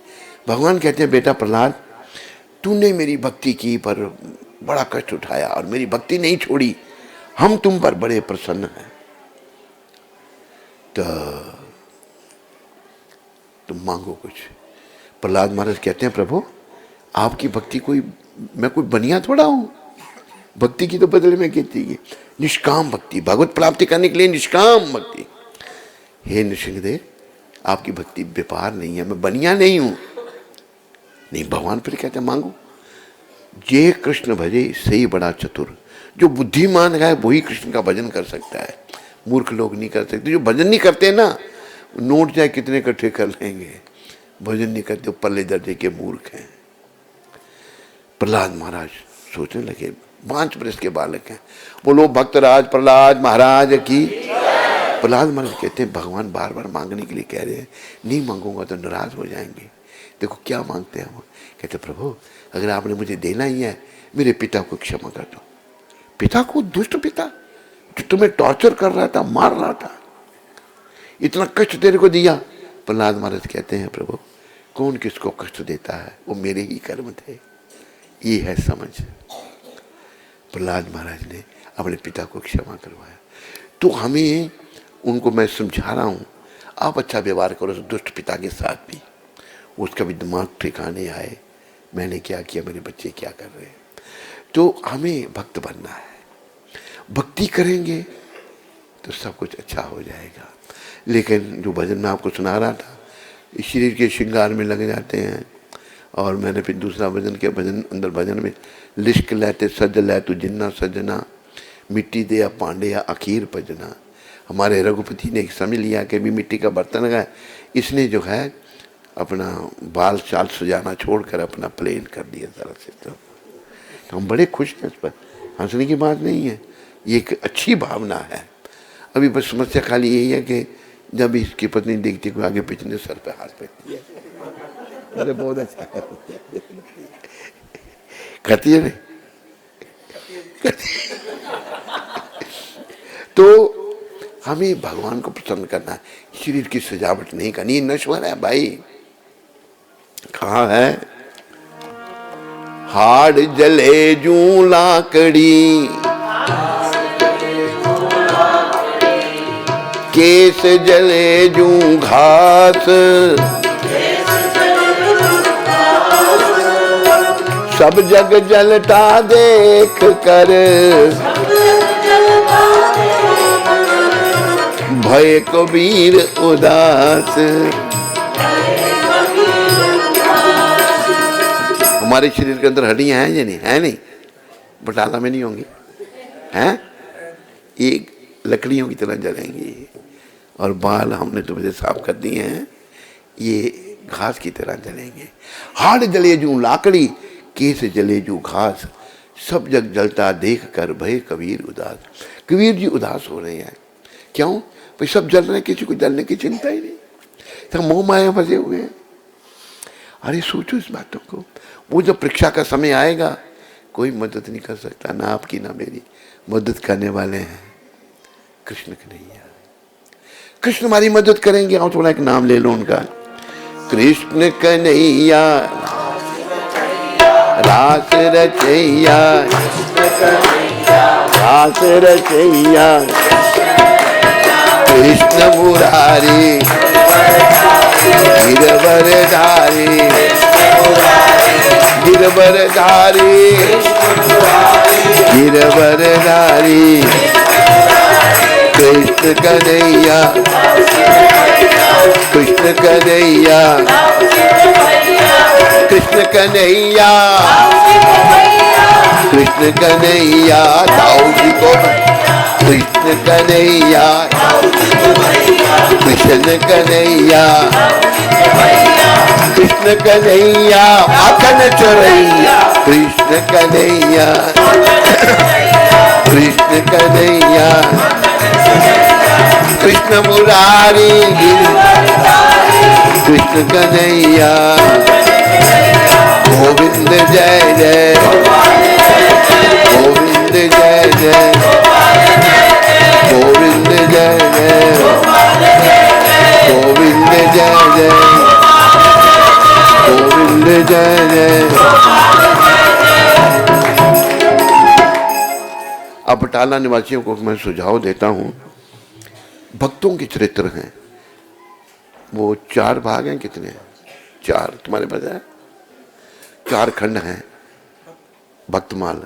भगवान कहते हैं, बेटा प्रहलाद, तूने मेरी भक्ति की पर बड़ा कष्ट उठाया और मेरी भक्ति नहीं छोड़ी, हम तुम पर बड़े प्रसन्न हैं, तो तुम मांगो कुछ। प्रहलाद महाराज कहते हैं, प्रभु आपकी भक्ति कोई, मैं कोई बनिया थोड़ा हूं, भक्ति की तो बदले में कहती है निष्काम भक्ति, भगवत प्राप्ति करने के लिए निष्काम भक्ति। हे नृसिंहदेव, आपकी भक्ति व्यापार नहीं है, मैं बनिया नहीं हूं। नहीं, भगवान फिर कहते हैं मांगो। जे कृष्ण भजे सही बड़ा चतुर, जो बुद्धिमान है वही कृष्ण का भजन कर सकता है, मूर्ख लोग नहीं कर सकते। जो भजन नहीं करते ना, नोट चाहे कितने इकट्ठे कर लेंगे, भजन नहीं करते, पल्ले दर्जे के मूर्ख हैं। प्रहलाद महाराज सोचने लगे, 5 वर्ष के बालक हैं, बोलो भक्तराज प्रहलाद महाराज की। प्रहलाद महाराज कहते हैं, भगवान बार बार मांगने के लिए कह रहे हैं, नहीं मांगूंगा तो नाराज हो जाएंगे। देखो क्या मांगते हैं वो, कहते प्रभु अगर आपने मुझे देना ही है, मेरे पिता को क्षमा कर दो। पिता को? दुष्ट पिता जो तुम्हें टॉर्चर कर रहा था, मार रहा था, इतना कष्ट तेरे को दिया। प्रहलाद महाराज कहते हैं, प्रभु कौन किसको कष्ट देता है, वो मेरे ही कर्म थे, ये है समझ। प्रहलाद महाराज ने अपने पिता को क्षमा करवाया। तो हमें उनको मैं समझा रहा हूँ, आप अच्छा व्यवहार करो दुष्ट पिता के साथ भी, उसका भी दिमाग ठिकाने आए, मैंने क्या किया, मेरे बच्चे क्या कर रहे हैं। तो हमें भक्त बनना है, भक्ति करेंगे तो सब कुछ अच्छा हो जाएगा। लेकिन जो भजन मैं आपको सुना रहा था, इस शरीर के श्रृंगार में लग जाते हैं। और मैंने फिर दूसरा भजन किया, भजन अंदर भजन में, लिश्क लेते सज लै तू जिन्ना सजना, मिट्टी दे या पांडे या अखीर भजना। हमारे रघुपति ने एक समझ लिया कि भी मिट्टी का बर्तन है, इसने जो है अपना बाल चाल सजाना छोड़कर अपना प्लेन कर दिया तरह से। तो हम बड़े खुश हैं, इस पर हंसने की बात नहीं है, ये एक अच्छी भावना है। अभी बस समस्या खाली यही है कि जब इसकी पत्नी देखती कोई आगे पीछे, सर पे हाथ फेंकती है, अरे बहुत अच्छा करती है नहीं तो हमें भगवान को प्रसन्न करना है, शरीर की सजावट नहीं करनी। नश्वर है भाई, कहाँ है? हाड़ जले जू लाकड़ी, केस जले जू घास, सब जग जलता देख कर, भय कबीर उदास। हमारे शरीर के अंदर हड्डियां हैं या नहीं? है नहीं? बटाला में नहीं होंगी, हैं? एक लकड़ियों की तरह जलेंगी। और बाल हमने तो मुझे साफ कर दिए हैं, ये घास की तरह जलेंगे। हाड़ जले जू लाकड़ी, केस जले जू घास, सब जग जलता देख कर भय कबीर उदास। कबीर जी उदास हो रहे हैं, क्यों? भाई सब जल रहे, किसी को जलने की चिंता ही नहीं, तो मोह माया फंसे हुए हैं। अरे सोचो इस बातों को, वो जब परीक्षा का समय आएगा कोई मदद नहीं कर सकता, ना आपकी ना मेरी। मदद करने वाले हैं कृष्ण कन्हैया। कृष्ण हमारी मदद करेंगे। आओ थोड़ा एक नाम ले लो उनका, कृष्ण कन्हैया रास रचैया, रास रचैया, कृष्ण मुरारी गिरवरधारी, गिरवरधारी, गिरवरधारी, कृष्ण कन्हैया, कृष्ण कन्हैया, कृष्ण कन्हैया, कृष्ण कन्हैया, दाऊ जी को कृष्ण कन्हैया, कृष्ण कन्हैया, कृष्ण कन्हैया, माखन चोरैया, कृष्ण कन्हैया, कृष्ण कन्हैया, कृष्ण मुरारी कृष्ण कन्हैया, गोविंद जय जय, गोविंद जय जय, गोविंद जय जय, गोविंद जय जय, गोविंद जय जय। अब बटाला निवासियों को मैं सुझाव देता हूं, भक्तों के चरित्र हैं वो 4 भाग हैं, कितने हैं? 4 तुम्हारे पास है? 4 खंड हैं भक्तमाल,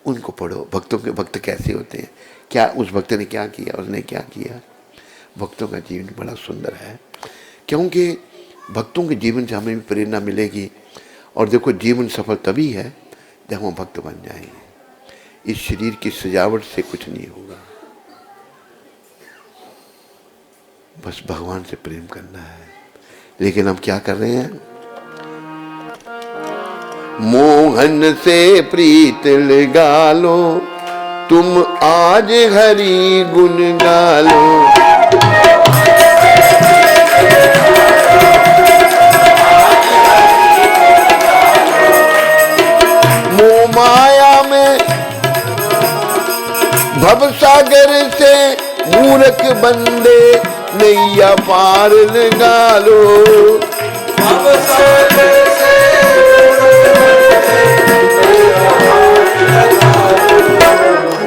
उनको पढ़ो। भक्तों के भक्त कैसे होते हैं, क्या उस भक्त ने क्या किया, उसने क्या किया। भक्तों का जीवन बड़ा सुंदर है, क्योंकि भक्तों के जीवन से हमें भी प्रेरणा मिलेगी। और देखो जीवन सफल तभी है जब हम भक्त बन जाएंगे। इस शरीर की सजावट से कुछ नहीं होगा, बस भगवान से प्रेम करना है। लेकिन हम क्या कर रहे हैं? मोहन से प्रीत लगा लो, तुम आज हरि गुण गालो। मोह माया में भव सागर से मूर्ख बंदे नैया पार लगा लो।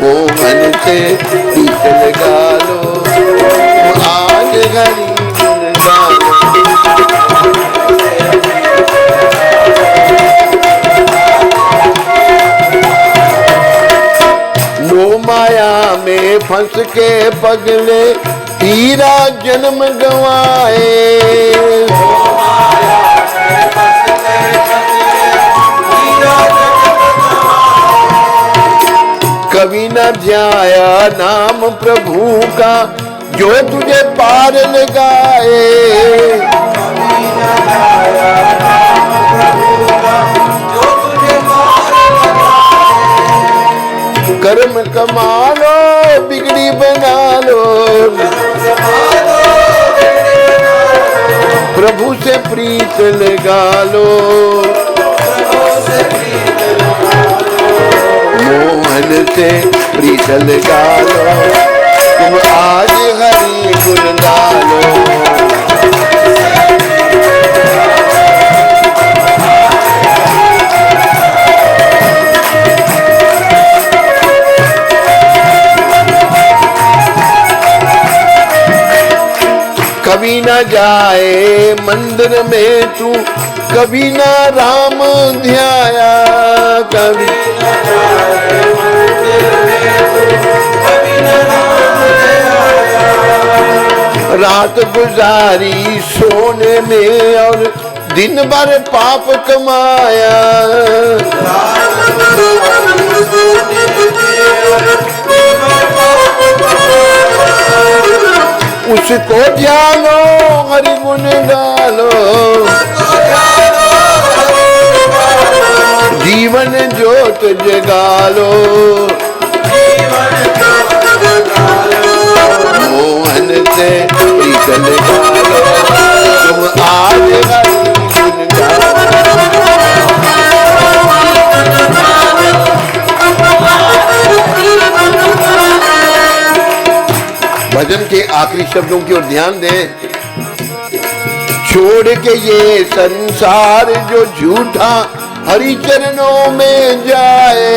मोहन से प्रीत लगा लो, आज हरि गुण गालो। मोह माया में फंस के पगले हीरा जन्म गवाए। कभी न ध्याया नाम प्रभु का, जो तुझे पार लगाए। कर्म कमा लो, बिगड़ी बना लो, प्रभु से प्रीत लगा लो, मोहन से प्रीत लगा लो, तुम आज हरि गुण गालो। कभी न जाए मंदिर में तू, कभी न राम ध्याया, कभी न जाए मंदिर में तू, कभी न राम ध्याया। रात गुजारी सोने में और दिन भर पाप कमाया, रात गुजारी सोने में और दिन भर पाप कमाया। उसको जानो हरि गुण गालो, जीवन ज्योत जगालो, मोहन से प्रीत लगालो, तुम आज हरि गुण गालो। भजन के आखिरी शब्दों की ओर ध्यान दें। छोड़ के ये संसार जो झूठा हरि चरणों में जाए,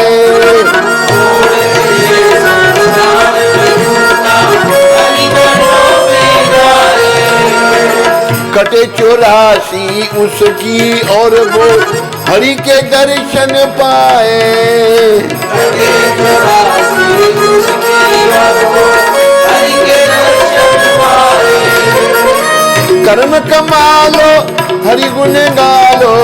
कटे 84 उसकी और वो हरि के दर्शन पाए, कटे 84 उसकी और वो कर्म कमा लो हरि गुण गालो,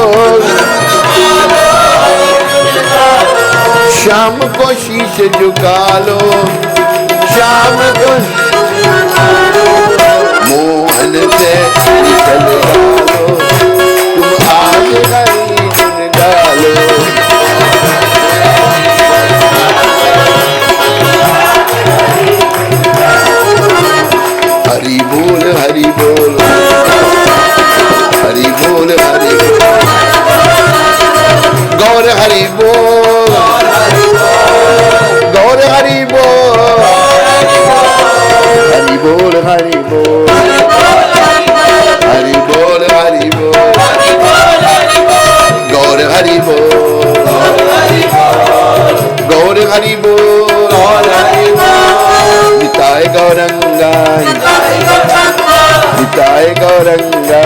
शाम को शीश झुका लो, शाम को मोहन से प्रीत लगालो, तुम आज हरि गुण गालो। हरि बोल हरि बोल, हरि बोल हरि बोल, गौर हरि बोल, गौर हरि बोल, हरि बोल हरि बोल, हरि बोल हरि बोल, गौर हरि बोल, गौर हरि बोल, निताय गौरंगा, निताय गौरंगा,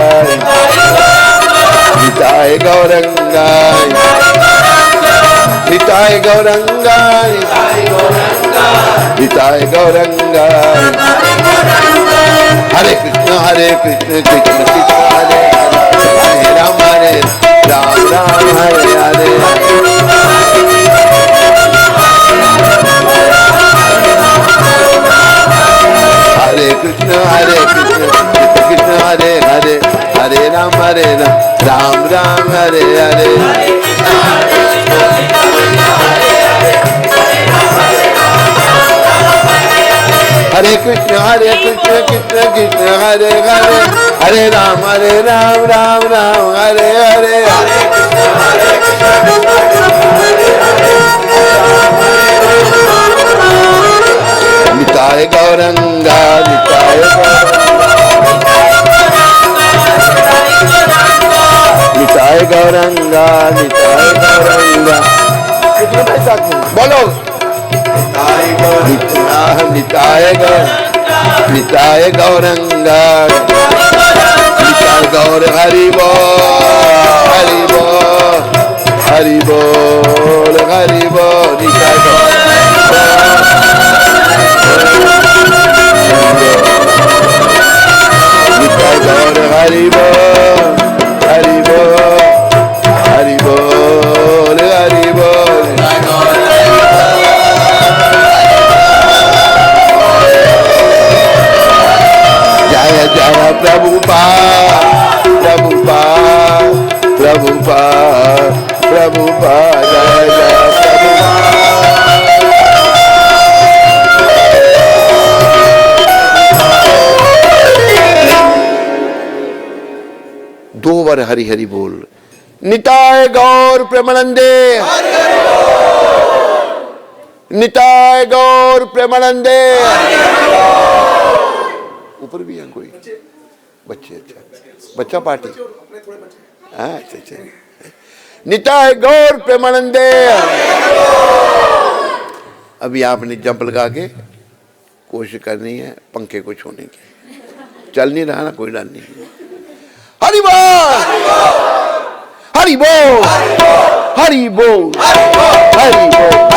निताय गौरंगा, निताय गौरंगा, निताय गौरंगा। हरे कृष्ण कृष्ण कृष्ण हरे हरे, हरे राम राम हरे हरे। हरे कृष्ण कृष्ण कृष्ण हरे हरे, हरे राम राम राम हरे हरे। हरे कृष्ण कृष्ण कृष्ण हरे हरे, हरे राम राम राम हरे हरे। निताय गौरंगा, निताय निताय गौरंगा, निताय गौरंगा। कितने पैसा बोलो? निताय निताय गौरंगा, निताय गौर हरि बोल, हरि बोल, हरि बोल, हरि बोल, निताय गौर निताय गौर हरि बोल, हरि बोल, हरि बोल, हरि बोल। जय जय प्रभुपाद, प्रभुपाद, प्रभुपाद, प्रभुपाद, जय जय प्रभुपाद। और हरि हरि बोल। निताय गौर प्रेमानंदे, निताय गौर प्रेमानंदे। ऊपर भी है कोई बच्चे? अच्छा, बच्चा पार्टी। अच्छा अच्छा। निताय गौर प्रेमानंदे। अभी आपने जंप लगा के कोशिश करनी है पंखे को छूने की। चल नहीं रहा ना, कोई डर नहीं। हरि बोल, हरि बोल, हरि बोल, हरि बोल।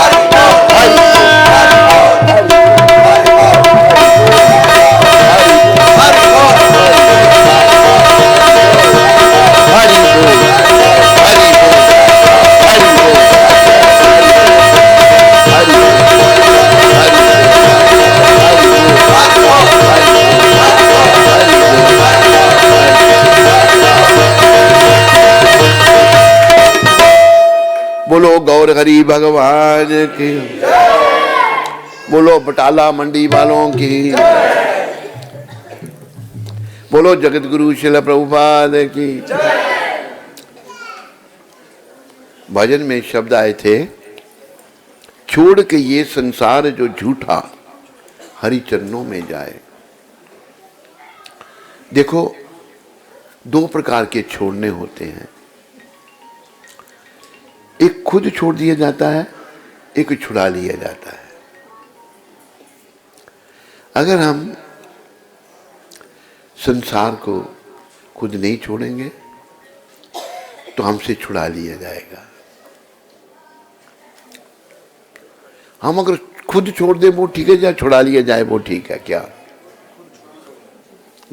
बोलो गौर हरि भगवान की, बोलो बटाला मंडी वालों की, बोलो जगत गुरु शिला प्रभुपाद की। भजन में शब्द आए थे, छोड़ के ये संसार जो झूठा हरि चरणों में जाए। देखो, दो प्रकार के छोड़ने होते हैं, एक खुद छोड़ दिया जाता है, एक छुड़ा लिया जाता है। अगर हम संसार को खुद नहीं छोड़ेंगे तो हमसे छुड़ा लिया जाएगा। हम अगर खुद छोड़ दे वो ठीक है, या छुड़ा लिया जाए वो ठीक है क्या?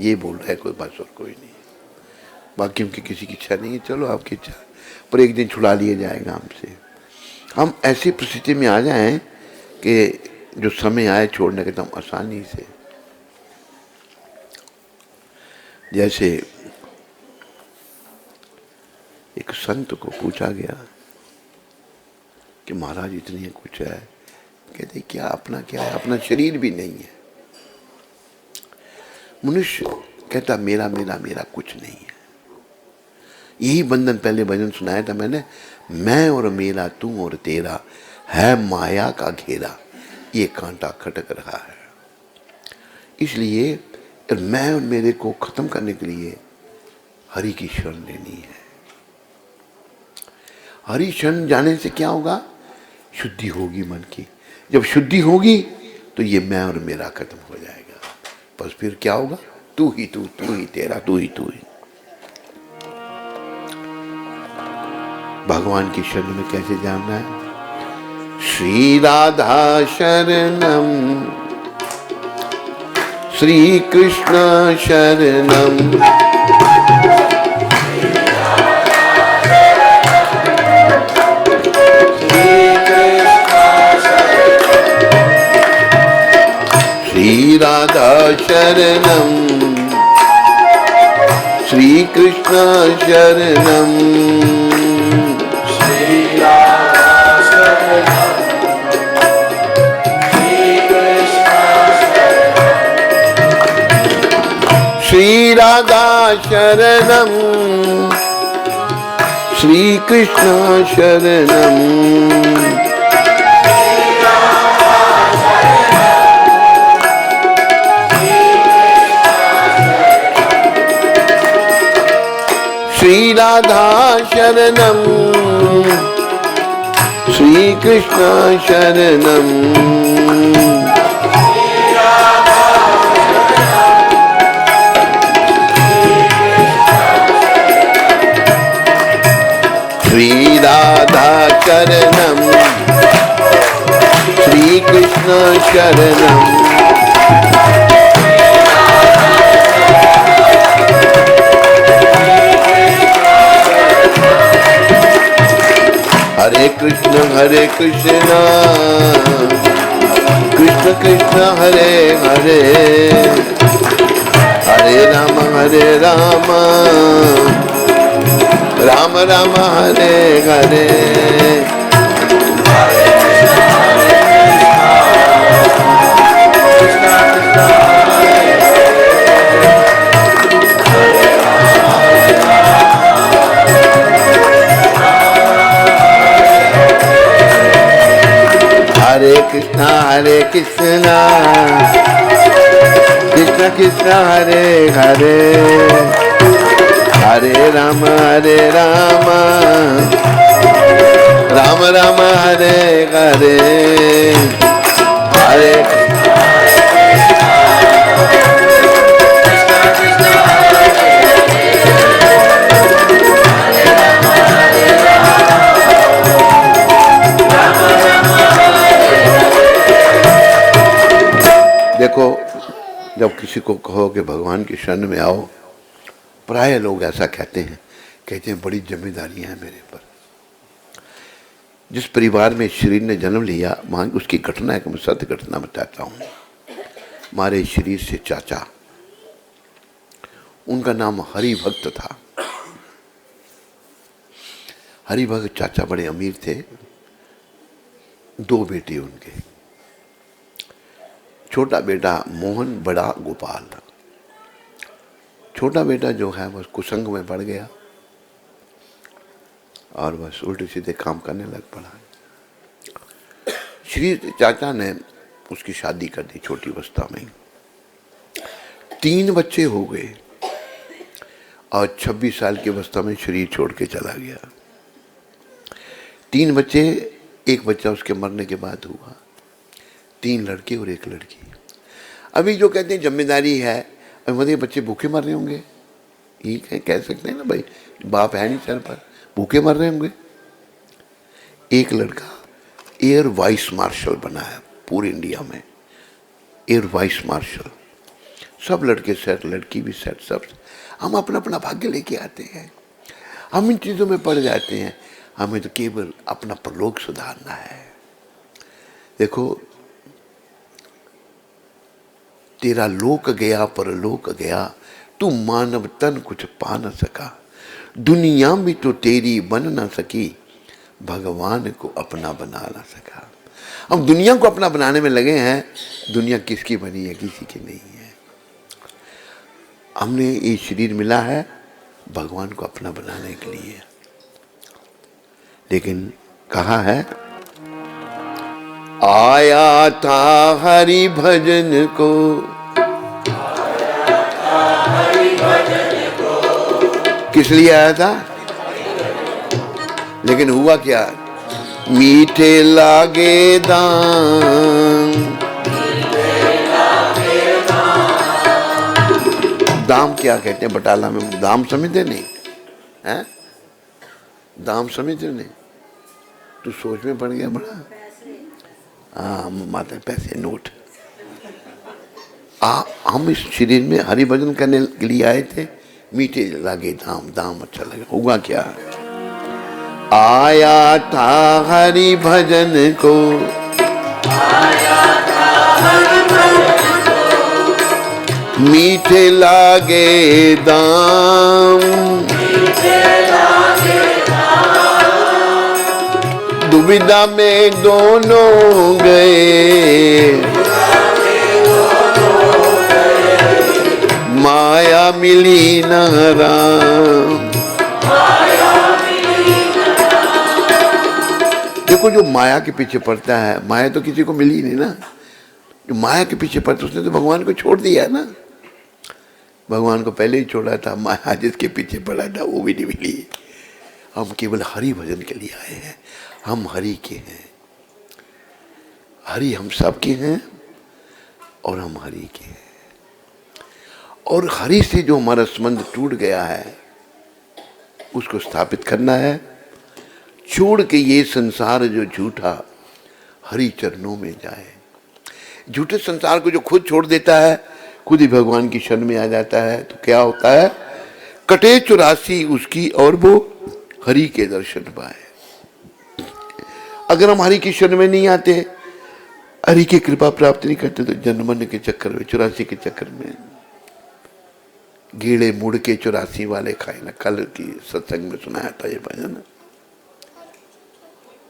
ये बोल रहा है कोई, बस और कोई नहीं। बाकी उनकी किसी की इच्छा नहीं है, चलो आपकी इच्छा, पर एक दिन छुड़ा लिया जाएगा हमसे। हम ऐसी परिस्थिति में आ जाएं कि जो समय आए छोड़ने के एकदम आसानी से। जैसे एक संत को पूछा गया कि महाराज इतनी कुछ है, कहते क्या अपना क्या है, अपना शरीर भी नहीं है। मनुष्य कहता मेरा मेरा मेरा कुछ नहीं है। यही बंधन पहले भजन सुनाया था मैंने, मैं और मेरा तू और तेरा है माया का घेरा, ये कांटा खटक रहा है। इसलिए मैं और मेरे को खत्म करने के लिए हरि की शरण लेनी है। हरि शरण जाने से क्या होगा? शुद्धि होगी मन की। जब शुद्धि होगी तो ये मैं और मेरा खत्म हो जाएगा। बस फिर क्या होगा? तू ही तू, तू ही तेरा, तू ही तू ही। भगवान की शरण में कैसे जानना है? श्री राधा शरणम, श्री कृष्ण शरणम, श्री राधा शरणम, श्री कृष्ण शरणम, श्री राधा शरणम, श्री राधा शरणम, श्री कृष्ण शरणम, श्री राधा शरणम, श्री कृष्ण शरणम, श्री राधा शरणम, श्री कृष्ण शरणम, हरे कृष्ण कृष्ण कृष्ण हरे हरे, हरे राम राम राम हरे हरे। हरे कृष्णा कृष्ण कृष्ण हरे हरे हरे राम राम राम हरे हरे हरे देखो, जब किसी को कहो कि भगवान की शरण में आओ, प्राय लोग ऐसा कहते हैं बड़ी जिम्मेदारियां हैं मेरे पर। जिस परिवार में शरीर ने जन्म लिया, वहां उसकी घटना है, मैं सत्य घटना बताता हूं। हमारे शरीर से चाचा, उनका नाम हरि भक्त था। हरि भक्त चाचा बड़े अमीर थे, 2 बेटे उनके। छोटा बेटा मोहन, बड़ा गोपाल। छोटा बेटा जो है बस कुसंग में पड़ गया और बस उल्टे सीधे काम करने लग पड़ा। श्री चाचा ने उसकी शादी कर दी छोटी अवस्था में। 3 बच्चे हो गए और 26 साल की अवस्था में शरीर छोड़ के चला गया। 3 बच्चे, एक बच्चा उसके मरने के बाद हुआ। 3 लड़के और 1 लड़की। अभी जो कहते हैं जिम्मेदारी है, मतलब बच्चे भूखे मर रहे होंगे, ये कह सकते हैं ना भाई, बाप है नहीं सर पर, भूखे मर रहे होंगे। एक लड़का एयर वाइस मार्शल बना है पूरे इंडिया में, एयर वाइस मार्शल। सब लड़के सेट, लड़की भी सेट, सब। हम अपना अपना भाग्य लेके आते हैं, हम इन चीज़ों में पड़ जाते हैं। हमें तो केवल अपना परलोक सुधारना है। देखो, तेरा लोक गया परलोक गया, तू मानव तन कुछ पा न सका। दुनिया भी तो तेरी बन न सकी, भगवान को अपना बना ना सका। हम दुनिया को अपना बनाने में लगे हैं। दुनिया किसकी बनी है? किसी की नहीं है। हमने ये शरीर मिला है भगवान को अपना बनाने के लिए। लेकिन कहा है, आया था हरि भजन को, किस लिए आया था? लेकिन हुआ क्या? मीठे लागे दाम। दाम क्या कहते हैं बटाला में? दाम समझते नहीं हैं? दाम समझते नहीं? तू सोच में पड़ गया बड़ा। हाँ, माता पैसे, नोट। हम इस शरीर में हरि भजन करने के लिए आए थे। मीठे लागे दाम, दाम अच्छा लगा। होगा क्या? आया था हरि भजन को, मीठे लागे दाम, दुविधा में दोनों गए, माया मिली न राम। देखो, जो माया के पीछे पड़ता है, माया तो किसी को मिली नहीं ना। जो माया के पीछे पड़ता, उसने तो भगवान को छोड़ दिया है ना। भगवान को पहले ही छोड़ा था, माया जिसके पीछे पड़ा था वो भी नहीं मिली। हम केवल हरि भजन के लिए आए हैं। हम हरि के हैं, हरि हम सब के हैं और हम हरि के हैं। और हरि से जो हमारा संबंध टूट गया है उसको स्थापित करना है। छोड़ के ये संसार जो झूठा, हरि चरणों में जाए। झूठे संसार को जो खुद छोड़ देता है, खुद ही भगवान की शरण में आ जाता है, तो क्या होता है? कटे 84 उसकी और वो हरि के दर्शन पाए। अगर हम हरि की शरण में नहीं आते, हरि की कृपा प्राप्त नहीं करते, तो जन्मन के चक्कर में, 84 के चक्कर में, गीड़े मुड़ के 84 वाले खाए ना। कल की सत्संग में सुनाया था ये भजन।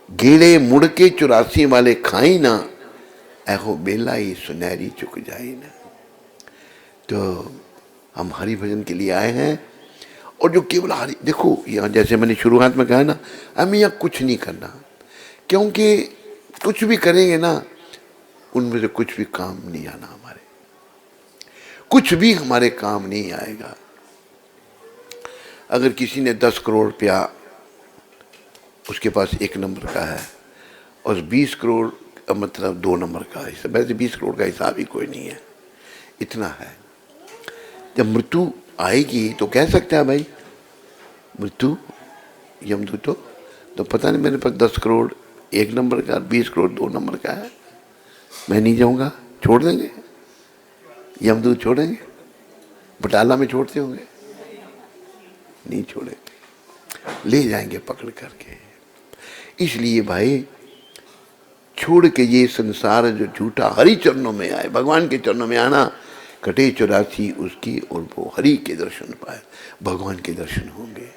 गीड़े मुड़ के 84 वाले खाई ना, ऐहो बेला ही सुनहरी चुक जाए ना। तो हम हरि भजन के लिए आए हैं। और जो केवल हरि, देखो यहाँ जैसे मैंने शुरुआत में कहा ना, हमें यहाँ कुछ नहीं करना, क्योंकि कुछ भी करेंगे ना उनमें से कुछ भी काम नहीं आना, हमारे कुछ भी हमारे काम नहीं आएगा। अगर किसी ने 10 करोड़ रुपया, उसके पास 1 नंबर का है, और 20 करोड़ का मतलब 2 नंबर का है, वैसे 20 करोड़ का हिसाब ही कोई नहीं है, इतना है। जब मृत्यु आएगी तो कह सकता है भाई मृत्यु यमदूत तो पता नहीं मेरे पास 10 करोड़ 1 नंबर का, 20 करोड़ 2 नंबर का है, मैं नहीं जाऊंगा, छोड़ देंगे यमदूत, छोड़ेंगे? बटाला में छोड़ते होंगे? नहीं छोड़ेंगे, ले जाएंगे पकड़ करके। इसलिए भाई छोड़ के ये संसार जो झूठा, हरि चरणों में आए, भगवान के चरणों में आना, कटे 84 उसकी, और वो हरि के दर्शन पाए, भगवान के दर्शन होंगे।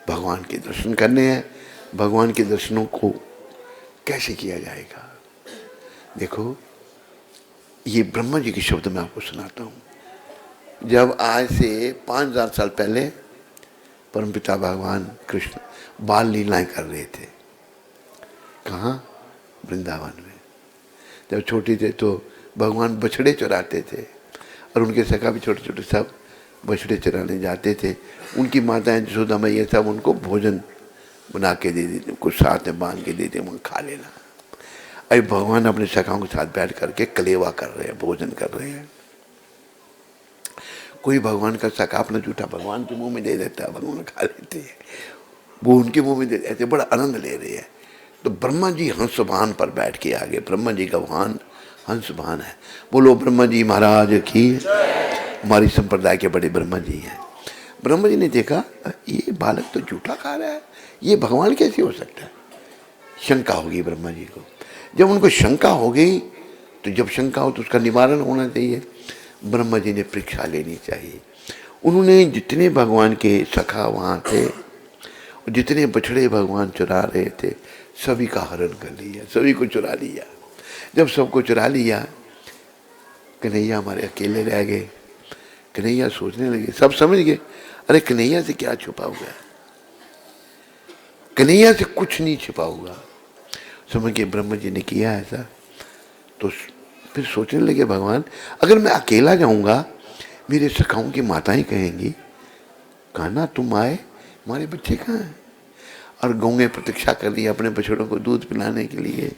भगवान के दर्शन करने हैं। भगवान के दर्शनों को कैसे किया जाएगा? देखो, ये ब्रह्मा जी के शब्द मैं आपको सुनाता हूँ। जब आज से 5000 साल पहले परमपिता भगवान कृष्ण बाल लीलाएं कर रहे थे, कहाँ? वृंदावन में। जब छोटे थे तो भगवान बछड़े चराते थे, और उनके सखा भी छोटे छोटे सब बछड़े चराने जाते थे। उनकी माताएं यशोदा मैया सब उनको भोजन बना के दे देते, कुछ साथ में बांध के देते, वहाँ खा लेना। अभी भगवान अपने सखाओं के साथ बैठ करके कलेवा कर रहे हैं, भोजन कर रहे हैं। कोई भगवान का सखा अपना जूठा भगवान के मुंह में दे देता है, भगवान खा लेते हैं, वो उनके मुंह में दे देते, बड़ा आनंद ले रहे हैं। तो ब्रह्मा जी हंसवाहन पर बैठ के आगे, ब्रह्मा जी का वाहन हंसवाहन है। बोलो ब्रह्मा जी महाराज की। हमारी संप्रदाय के बड़े ब्रह्मा जी हैं। ब्रह्मा जी ने देखा ये बालक तो जूठा खा रहा है, ये भगवान कैसे हो सकता है? शंका होगी ब्रह्मा जी को। जब उनको शंका हो गई, तो जब शंका हो तो उसका निवारण होना चाहिए। ब्रह्मा जी ने परीक्षा लेनी चाहिए। उन्होंने जितने भगवान के सखा वहाँ थे, और जितने बछड़े भगवान चुरा रहे थे, सभी का हरण कर लिया, सभी को चुरा लिया। जब सबको चुरा लिया, कन्हैया हमारे अकेले रह गए। कन्हैया सोचने लगे, सब समझ गए, अरे कन्हैया से क्या छुपा हुआ है? कन्हैया से कुछ नहीं छिपा हुआ। समझ के ब्रह्मा जी ने किया ऐसा। तो फिर सोचने लगे, भगवान अगर मैं अकेला जाऊंगा, मेरे सखाओं की माताएं कहेंगी, कान्हा तुम आए, हमारे बच्चे कहाँ हैं? और गौएं प्रतीक्षा कर रही अपने बछड़ों को दूध पिलाने के लिए।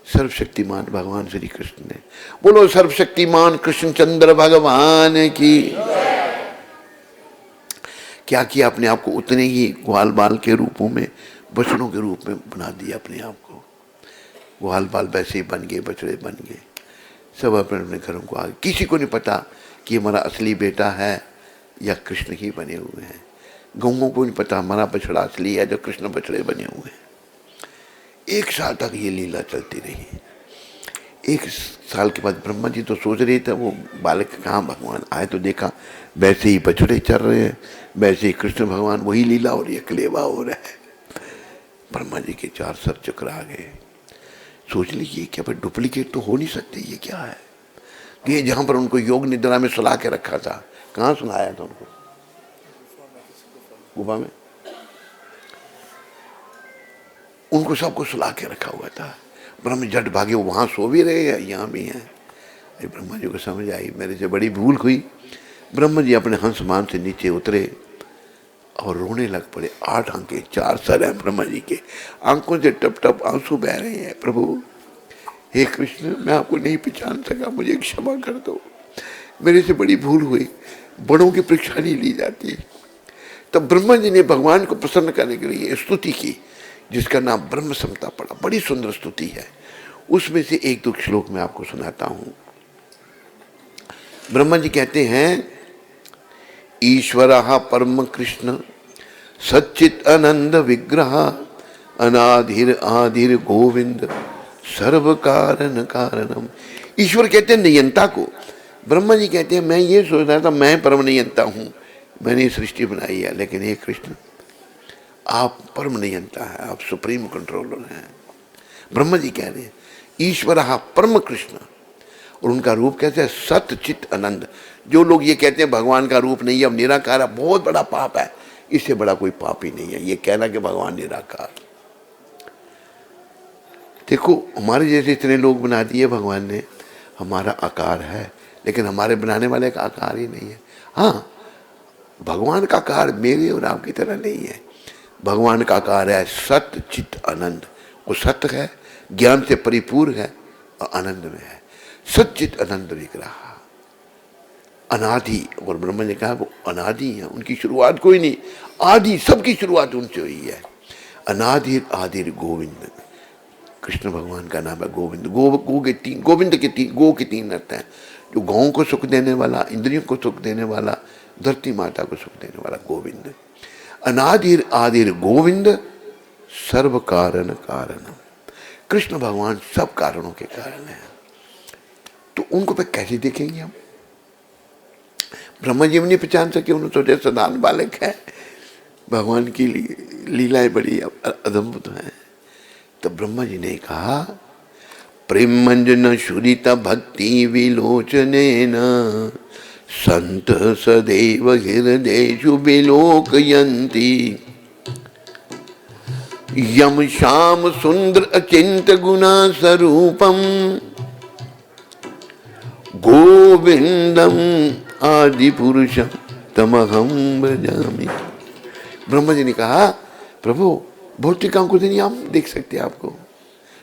सर्वशक्तिमान भगवान श्री कृष्ण ने, बोलो सर्वशक्तिमान कृष्णचंद्र भगवान की। क्या किया? अपने आप को उतने ही ग्वाल बाल के रूपों में, बछड़ों के रूप में बना दिया अपने आप को। ग्वाल बाल वैसे ही बन गए, बछड़े बन गए, सब अपने अपने घरों को आ गए। किसी को नहीं पता कि हमारा असली बेटा है या कृष्ण ही बने हुए हैं। गौओं को नहीं पता हमारा बछड़ा असली है, जो कृष्ण बछड़े बने हुए हैं। 1 साल तक ये लीला चलती रही। 1 साल के बाद ब्रह्मा जी तो सोच रहे थे वो बालक कहाँ, भगवान आए तो देखा वैसे ही बछड़े चल रहे हैं, वैसे ही कृष्ण भगवान, वही लीला हो रही है, कलेवा हो रहा है। ब्रह्मा जी के 4 सर चकरा गए। सोच लीजिए क्या भाई, डुप्लीकेट तो हो नहीं सकते, ये क्या है? ये जहाँ पर उनको योग निद्रा में सुला के रखा था, कहाँ सुलाया था उनको? गुफा में। उनको सबको सुला के रखा हुआ था। ब्रह्म झट भागे, वहाँ सो भी रहे हैं, यहाँ भी हैं। ब्रह्मा जी को समझ आई मेरे से बड़ी भूल हुई। ब्रह्मा जी अपने हंसमान से नीचे उतरे और रोने लग पड़े। 8 आंखें 4 सर हैं ब्रह्मा जी के, आंखों से टप टप आंसू बह रहे हैं। प्रभु हे कृष्ण, मैं आपको नहीं पहचान सका, मुझे क्षमा कर दो, मेरे से बड़ी भूल हुई। बड़ों की परीक्षा नहीं ली जाती। तब ब्रह्मा जी ने भगवान को प्रसन्न करने के लिए स्तुति की, जिसका नाम ब्रह्म संहिता पड़ा। बड़ी सुंदर स्तुति है। उसमें से 1-2 श्लोक मैं आपको सुनाता हूं। ब्रह्मा जी कहते हैं, ईश्वरः परम कृष्ण सच्चित आनंद विग्रह अनाधिर आधिर गोविंद सर्व कारण कारणम। ईश्वर कहते हैं नियंता को। ब्रह्मा जी कहते हैं मैं ये सोच रहा था मैं परम नियंता हूं, मैंने सृष्टि बनाई है, लेकिन हे कृष्ण आप परम नियंता है, आप सुप्रीम कंट्रोलर हैं। ब्रह्मा जी कह रहे हैं ईश्वरः परम कृष्ण, और उनका रूप कैसे है? सत्य चित आनंद। जो लोग ये कहते हैं भगवान का रूप नहीं है, अब निराकार है, बहुत बड़ा पाप है। इससे बड़ा कोई पाप ही नहीं है ये कहना कि भगवान निराकार। देखो हमारे जैसे इतने लोग बना दिए भगवान ने, हमारा आकार है लेकिन हमारे बनाने वाले का आकार ही नहीं है। हाँ, भगवान का आकार मेरे और आपकी तरह नहीं है। भगवान का आकार है सत्य चित्त आनंद। वो सत्य है, ज्ञान से परिपूर्ण है और आनंद में है। सत्य चित्त आनंद विग्रह अनादि, और ब्रह्मा ने कहा वो अनादि है, उनकी शुरुआत कोई नहीं, आदि सबकी शुरुआत उनसे हुई है। अनादि आदिर गोविंद, कृष्ण भगवान का नाम है गोविंद। गो के तीन, गोविंद के तीन, गो के तीन अर्थ हैं, जो गौं को सुख देने वाला, इंद्रियों को सुख देने वाला, धरती माता को सुख देने वाला गोविंद। अनादिर आदिर गोविंद सर्व कारण कारण, कृष्ण भगवान सब कारणों के कारण है। तो उनको पे कैसे देखेंगे हम? ब्रह्मा जी नहीं पहचान सके, उन्होंने सोचे साधारण बालक है, भगवान की लीलाएं बड़ी अद्भुत हैं। तो ब्रह्मा जी ने कहा प्रेम मंजन शुरिता भक्ति विलोचनेन संत सदैव हृदयेषु विलोकयन्ति यम श्याम सुंदर अचिंत गुणा स्वरूपम गोविंदम आदि पुरुषम तमहम भजामि। ब्रह्मा जी ने कहा प्रभु भौतिक आंखों से नहीं हम देख सकते आपको,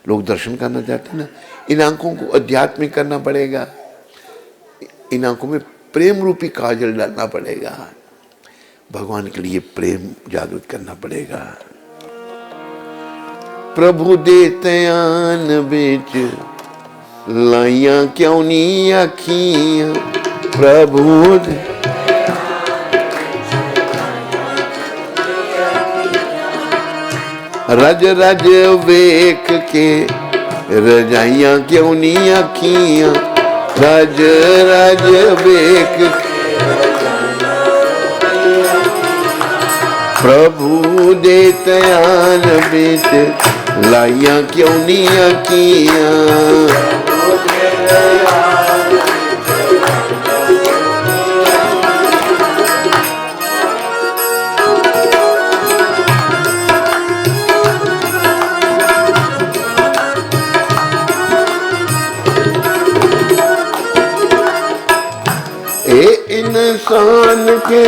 लोग दर्शन करना चाहते हैं ना, इन आंखों को अध्यात्मिक करना पड़ेगा, इन आंखों में प्रेम रूपी काजल डालना पड़ेगा, भगवान के लिए प्रेम जागृत करना पड़ेगा। प्रभु देते आन बेच लाइया क्यों नहीं आखियां, प्रभु रज रज वेख के रजाइयां क्यों नहीं आखियां, रज रज वेख प्रभु दे तयान बेच लाइया क्यों नहीं आखियां। इंसान के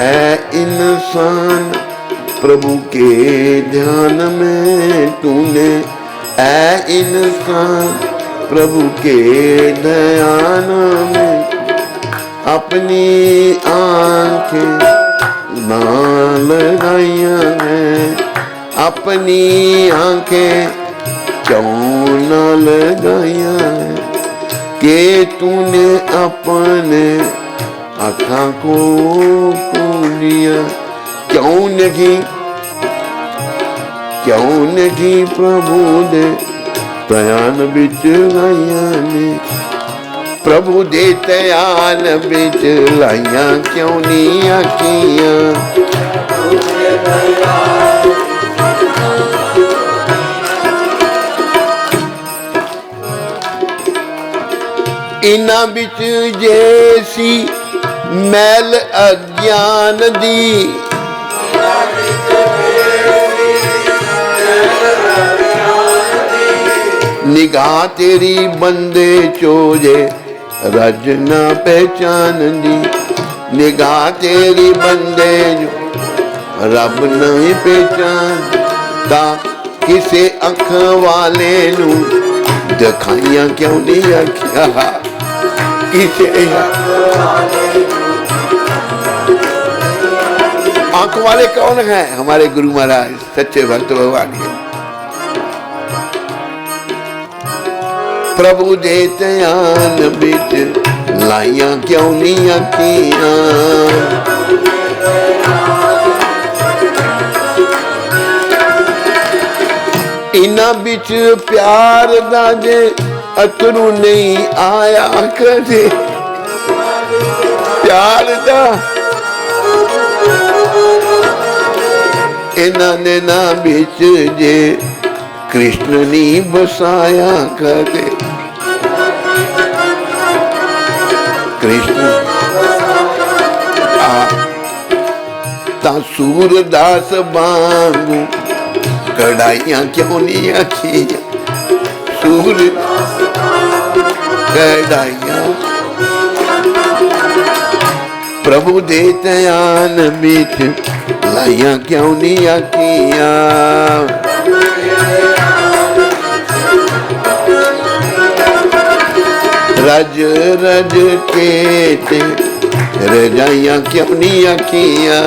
ऐ इंसान प्रभु के ध्यान में तूने, ऐ इंसान प्रभु के ध्यान में अपनी आंखें ना लगाइया हैं, अपनी आंखें क्यों न लगाया है कि तूने अपने आँखों को लिया, क्यों नहीं प्रभु दे तयान बिच लाइया ने, प्रभु दे तयान बिच लाइया क्यों नहीं आखियां। इना बिच जैसी मैल अज्ञान दी, निगाह तेरी बंदे चोजे रज ना पहचान दी, निगाह तेरी बंदे रब नहीं पहचानता, किसे अख वाले नू दिखाइया क्यों नहीं आखिया, किसे आंख वाले कौन है? हमारे गुरु महाराज सच्चे भक्त भगवान है। प्रभु दे तयान बिच लाइया क्यों नहीं आखियां, इना बिच प्यार दा जे अतरू नहीं आया कदे, प्यार दा इना ने ना बिच जे कृष्ण नहीं बसाया कदे, कृष्ण ਤਾਂ ਸੂਰਦਾਸ ਵਾਂਗੂ ਕੜਾਈਆਂ ਕਿਉਂ ਨਹੀਂ ਆਖੀਆਂ, ਸੂਰਦਾਸ ਕੜਾਈਆਂ ਪ੍ਰਭੂ ਦੇ ਧਿਆਨ ਵਿੱਚ ਲਾਈਆਂ ਕਿਉਂ ਨਹੀਂ ਆਖੀਆਂ। रज रज के ते रजाइयां क्यों नहीं आखियां,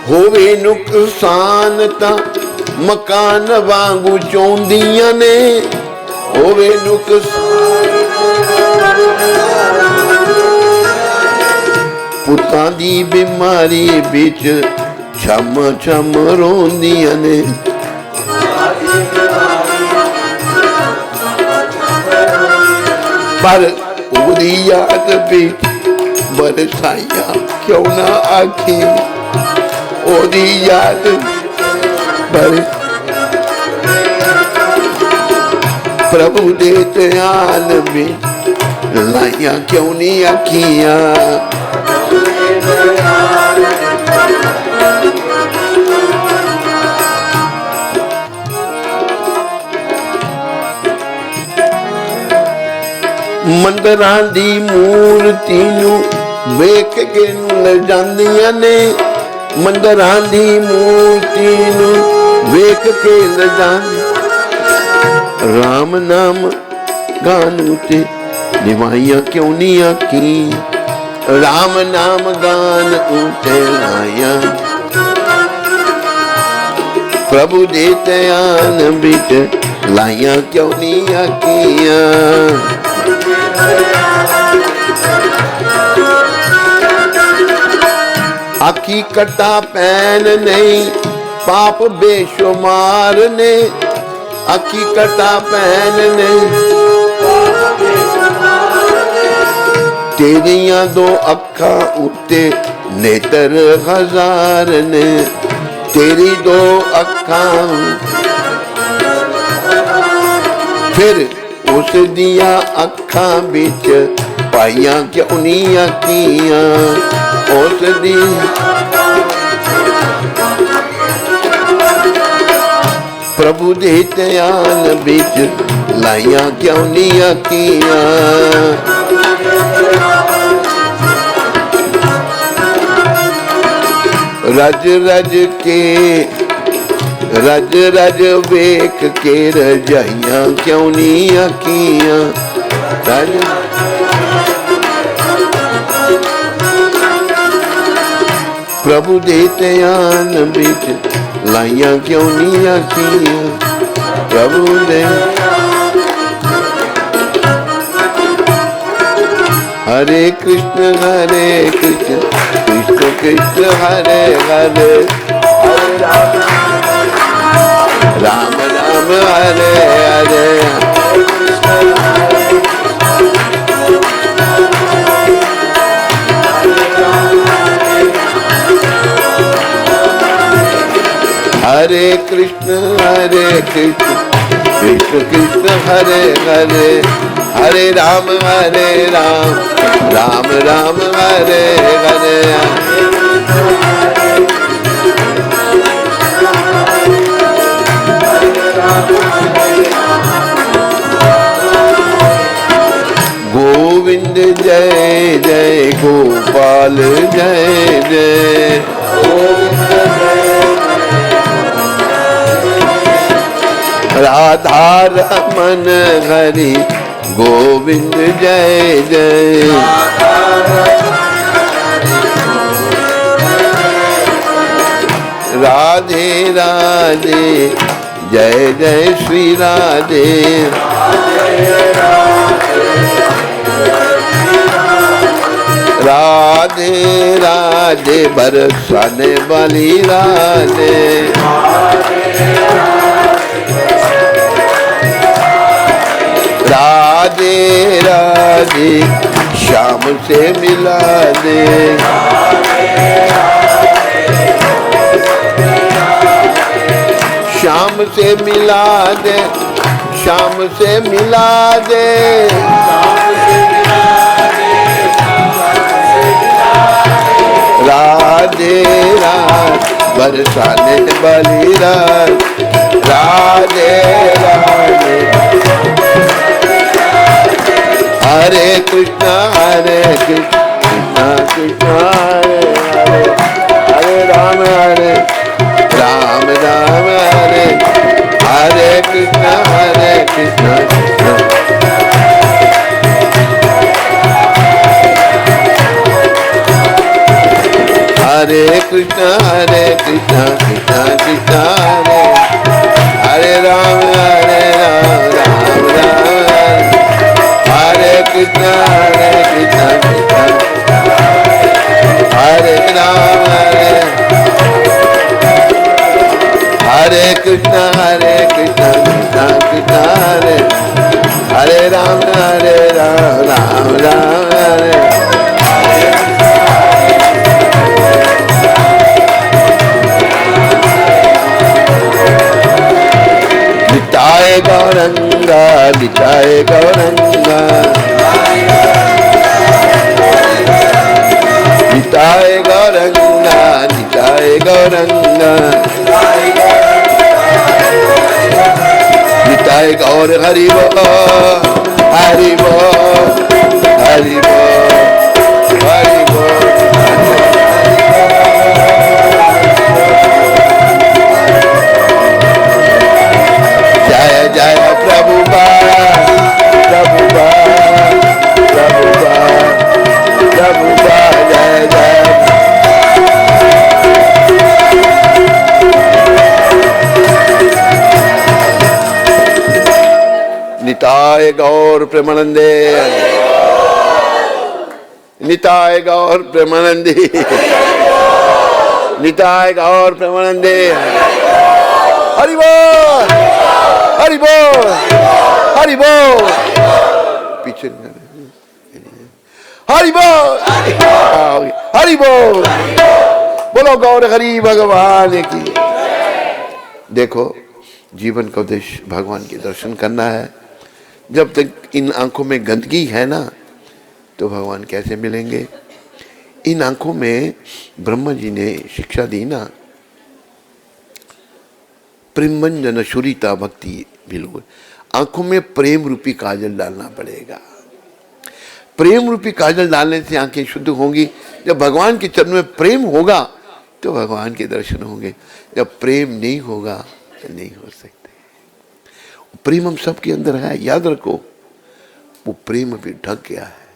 होवे नुकसान ता मकान वांगू चौंदियां ने, होवे नुकसान पुत्तां दी बीमारी बिच छम छम रोंदियां ने, पर उदी याद बिच बरसाइयां क्यों ना आखी, ओदी याद प्रभु दे ध्यान बिच लाइयां क्यों नहीं आखियां। ਮੰਦਰਾਂ ਦੀ ਮੂਰਤੀ ਨੂੰ ਵੇਖ ਕੇ ਨੂੰ ਲਜਾਂਦੀਆਂ ਨੇ, ਮੰਦਰਾਂ ਦੀ ਮੂਰਤੀ ਨੂੰ ਵੇਖ ਕੇ ਲਜਾਂਦੀਆਂ, ਰਾਮ ਨਾਮ ਗਾਨ ਉਤੇ ਨਿਵਾਈਆਂ ਕਿਉਂ ਨਹੀਂ ਆਖੀ, ਰਾਮ ਨਾਮ ਗਾਨ ਉਤੇ ਲਾਈਆਂ ਪ੍ਰਭੂ ਦੇ ਧਿਆਨ ਵਿੱਚ ਲਾਈਆਂ ਕਿਉਂ ਨਹੀਂ ਆਖੀਆਂ। आखी कटा पैन नहीं पाप बेशुमार ने, आखी कटा पैन नहीं तेरिया दो अखा उत्ते नेत्र हजार ने, तेरी दो अखा फिर उस दिया अखा बिच पाइया क्यों नहीं आखियां, उस दी प्रभु दे ध्यान बिच लाइया क्यों नहीं आखियां। रज रज के रज रज वेख के रजाइयां क्यों नहीं आखियां, रज प्रभु दे ध्यान बिच लाइयां क्यों नहीं आखियां, प्रभु दे हरे कृष्ण कृष्ण कृष्ण हरे हरे, राम राम हरे हरे, हरे कृष्ण कृष्ण कृष्ण हरे हरे, हरे राम राम राम हरे हरे। गोविंद जय जय गोपाल जय जय, गोविंद राधा रमन हरि गोविंद जय जय, राधे राधे जय जय श्री राधे, राधे राधे बरसाने वाली राधे, राधे राधे श्याम से मिला दे, श्याम से मिला दे, श्याम से मिला दे, राधे राधे बरसाने बलि राधे राधे हरे कृष्णा कृष्णा कृष्णा हरे हरे हरे राम राम हरे हरे कृष्णा कृष्णा हरे कृष्णा कृष्णा कृष्णा हरे हरे राम राम हरे कृष्णा कृष्णा हरे राम हरे कृष्णा कृष्णा कृष्णा हरे राम राम हरे निताय गौरंगा निताय गौरंगा निताय गौरंगा निताय गौरंगा निताय गौर हरि बोल हरि बोल हरि बोल हरि बोल जय जय प्रभुपाद प्रभुपाद प्रभुपाद प्रभुपाद जय जय निताय गौर प्रेमानंदे निताय गौर प्रेमानंदे निताय गौर प्रेमानंदे हरि बोल हरि बोल हरि बोल पीछे हरि बोल हरि बोल बोलो गौर हरि भगवान की। देखो जीवन का उद्देश्य भगवान के दर्शन करना है। जब तक इन आंखों में गंदगी है ना तो भगवान कैसे मिलेंगे। इन आंखों में ब्रह्मा जी ने शिक्षा दी ना, प्रेमंजन शुरिता भक्ति बिल्कुल, आंखों में प्रेम रूपी काजल डालना पड़ेगा। प्रेम रूपी काजल डालने से आंखें शुद्ध होंगी। जब भगवान के चरण में प्रेम होगा तो भगवान के दर्शन होंगे। जब प्रेम नहीं होगा तो नहीं हो सकते। प्रेम हम सबके अंदर है, याद रखो। वो प्रेम अभी ढक गया है।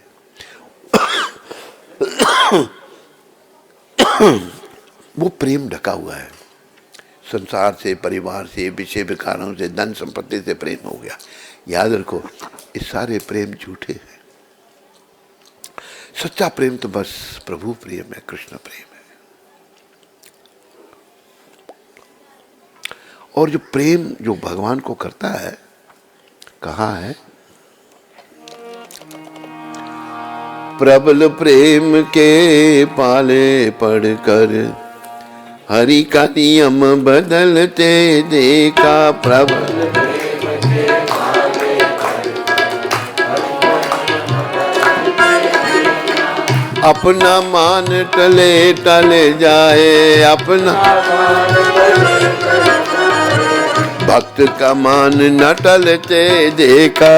वो प्रेम ढका हुआ है। संसार से, परिवार से, विषय विकारों से, धन संपत्ति से प्रेम हो गया। याद रखो ये सारे प्रेम झूठे हैं। सच्चा प्रेम तो बस प्रभु प्रेम है, कृष्ण प्रेम है। और जो प्रेम जो भगवान को करता है, कहा है प्रबल प्रेम के पाले पढ़कर हरि का नियम बदलते देखा। प्रबल अपना मान टले टले जाए, अपना भक्त का मान न टलते देखा।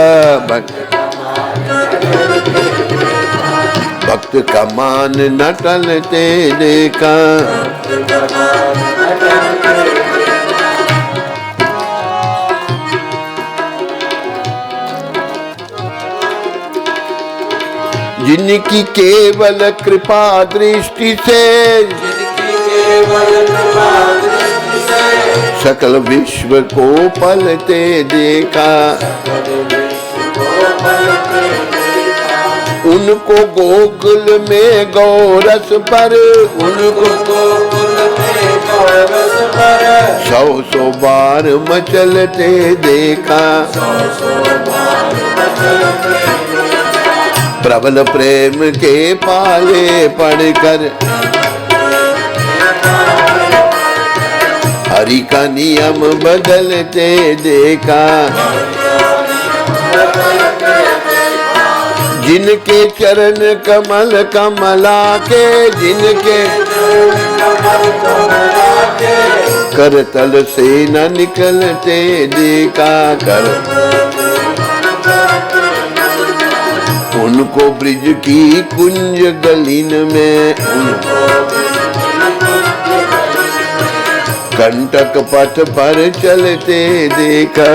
भक्त का मान न टलते देखा। जिनकी केवल कृपा दृष्टि से, सकल विश्व को पलते देखा। उनको गोकुल में गौरस पर, उनको गोकुल में गौरस पर 100 बार मचलते देखा। प्रबल प्रेम के पाले पढ़कर हरि का नियम बदलते देखा। जिनके चरण कमल कमला के, जिनके करतल से न निकलते देखा कर उनको ब्रिज की कुंज गलीन में कंटक पथ पर चलते देखा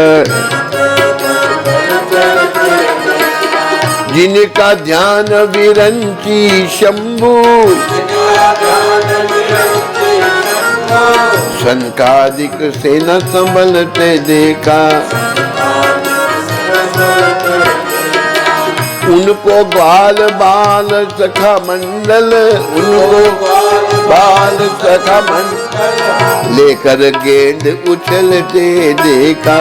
जिनका ध्यान विरंची शंभु संकादिक से न संभलते देखा उनको बाल बाल सखा मंडल उनको बाल सखा मंडल लेकर गेंद उछलते देखा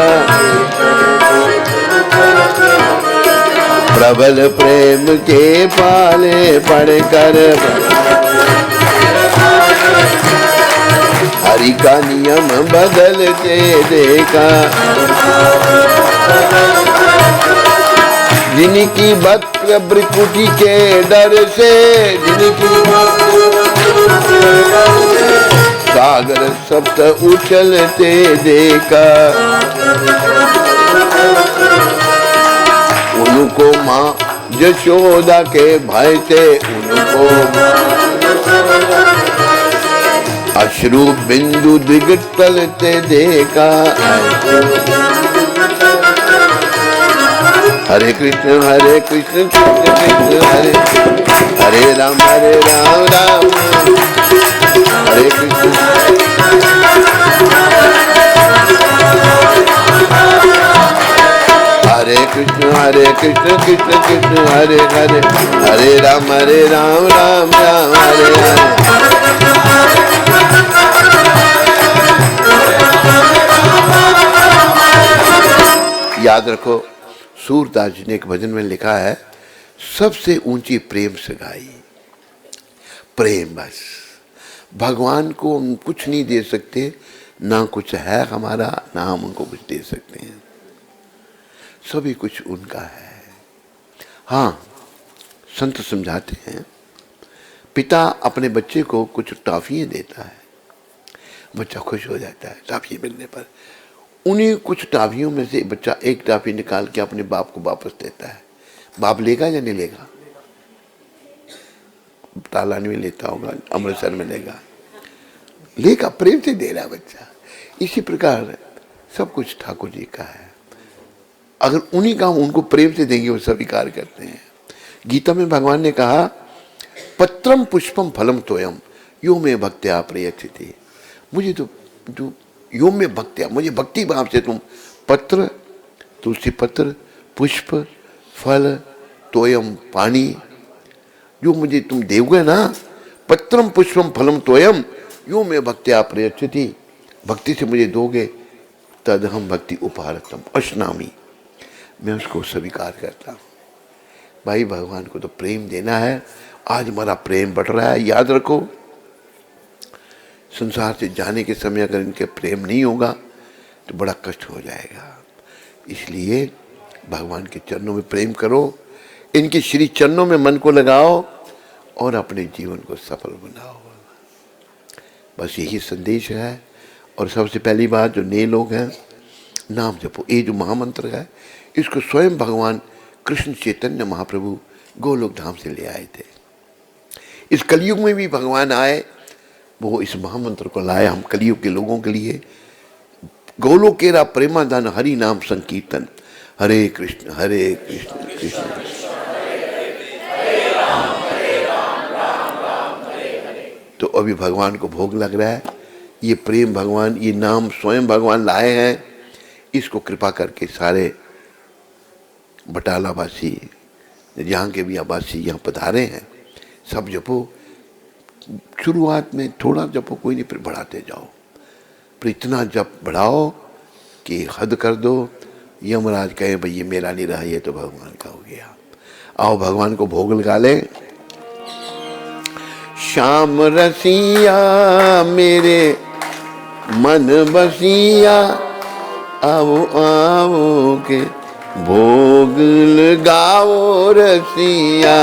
प्रबल प्रेम के पाले पढ़कर हरि का नियम बदलते देखा जिनकी वक्र भ्रिकुटी के डर से जिनकी सागर सप्त उछलते देखा उनको माँ यशोदा के भय से उनको अश्रु बिंदु दिगटलते देखा हरे कृष्ण कृष्ण कृष्ण हरे हरे राम राम हरे कृष्ण कृष्ण कृष्ण कृष्ण हरे हरे हरे राम राम राम हरे हरे। याद रखो, सूरदास जी ने एक भजन में लिखा है, सबसे ऊंची प्रेम सगाई। प्रेम बस, भगवान को हम कुछ नहीं दे सकते, ना कुछ है हमारा, ना हम उनको कुछ दे सकते हैं, सभी कुछ उनका है। हाँ, संत समझाते हैं, पिता अपने बच्चे को कुछ टॉफियाँ देता है, बच्चा खुश हो जाता है टॉफी मिलने पर। उन्हीं कुछ टॉफियों में से बच्चा एक टॉफी निकाल के अपने बाप को वापस देता है। बाप लेगा या नहीं लेगा? तालानी में लेता होगा, अमृतसर में लेगा, प्रेम से दे रहा बच्चा। इसी प्रकार सब कुछ ठाकुर जी का है, अगर उन्हीं का उनको प्रेम से देंगे वो स्वीकार करते हैं। गीता में भगवान ने कहा, पत्रम पुष्पम फलम तोयम यो में भक्त्या प्रयच्छति। मुझे तो जो यो में भक्त्या, मुझे भक्ति भाव से तुम पत्र, तुलसी पत्र, पुष्प, फल, तोयम पानी, जो मुझे तुम दोगे ना, पत्रम पुष्पम फलम तोयम यो में भक्त्या प्रयच्छति, भक्ति से मुझे दोगे, तद हम भक्ति उपहारतम अश्नामी, मैं उसको स्वीकार करता हूँ। भाई भगवान को तो प्रेम देना है। आज हमारा प्रेम बढ़ रहा है, याद रखो, संसार से जाने के समय अगर इनके प्रेम नहीं होगा तो बड़ा कष्ट हो जाएगा। इसलिए भगवान के चरणों में प्रेम करो, इनके श्री चरणों में मन को लगाओ और अपने जीवन को सफल बनाओ। बस यही संदेश है। और सबसे पहली बात, जो नए लोग हैं, नाम जपो। ये जो महामंत्र है, इसको स्वयं भगवान कृष्ण चैतन्य महाप्रभु गोलोक धाम से ले आए थे। इस कलयुग में भी भगवान आए, वो इस महामंत्र को लाए हम कलयुग के लोगों के लिए। गोलोकेरा प्रेमादान हरि नाम संकीर्तन, हरे कृष्ण कृष्ण कृष्ण। तो अभी भगवान को भोग लग रहा है, ये प्रेम भगवान, ये नाम स्वयं भगवान लाए हैं। इसको कृपा करके सारे बटालावासी, यहाँ के भी आवासी यहाँ पधारे हैं, सब जपो। शुरुआत में थोड़ा जपो, कोई नहीं, फिर बढ़ाते जाओ। फिर इतना जप बढ़ाओ कि हद कर दो, यमराज कहे भाई ये मेरा नहीं रहा, ये तो भगवान का हो गया। आओ भगवान को भोग लगा ले। श्याम रसिया मेरे मन बसिया, आओ आओ के भोग लगाओ रसिया।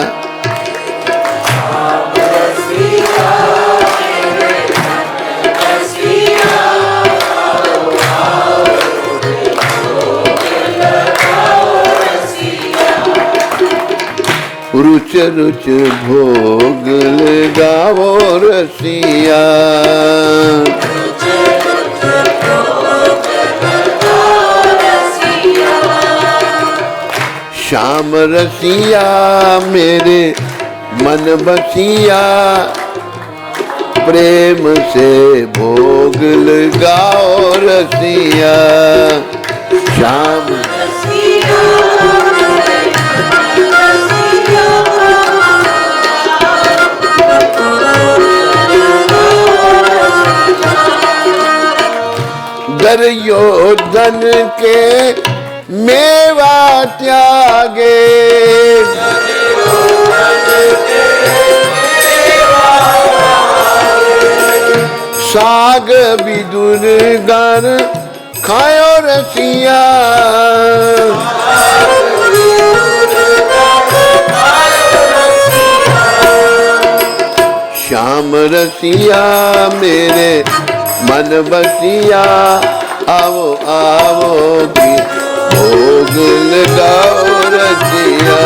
रुच भोग लगाओ रसिया। श्याम रसिया मेरे मन बसिया, प्रेम से भोग लगाओ रसिया। श्याम दुर्योधन के मेवा त्यागे, साग विदुर गण खायो रसिया। श्याम रसिया मेरे मन बसिया, आओ आओ की भोग लगाओ रसिया।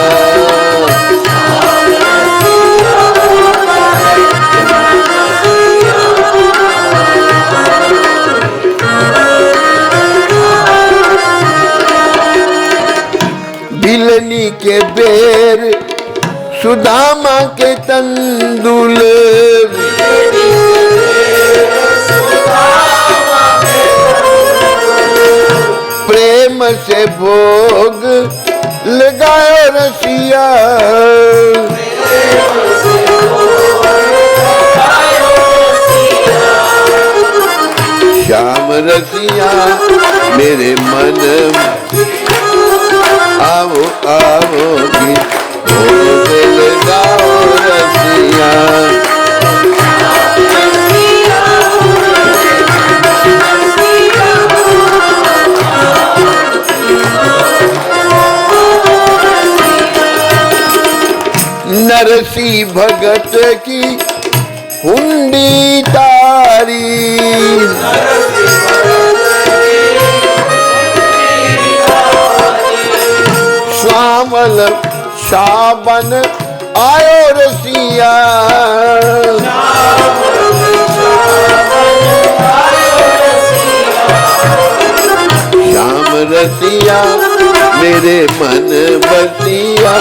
बिलनी के बेर सुदामा के तंदुल, प्रेम से भोग लगाओ रसिया। श्याम रसिया मेरे मन, आओ आओ की भोग लगाओ रसिया। नरसी भगत की हुंडी तारी, श्यामल शाबन आयो रसिया। श्याम रसिया मेरे मन बसिया,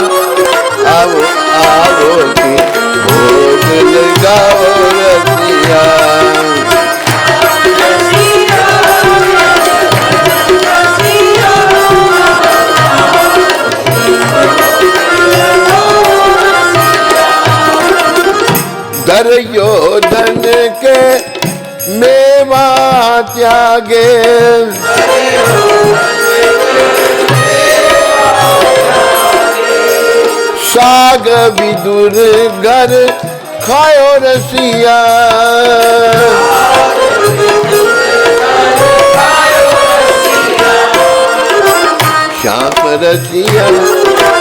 आओ आओ की भोग लगाओ रसिया। दुर्योधन के मेवा त्यागे, साग विदुर घर खायो रसिया। श्याम रसिया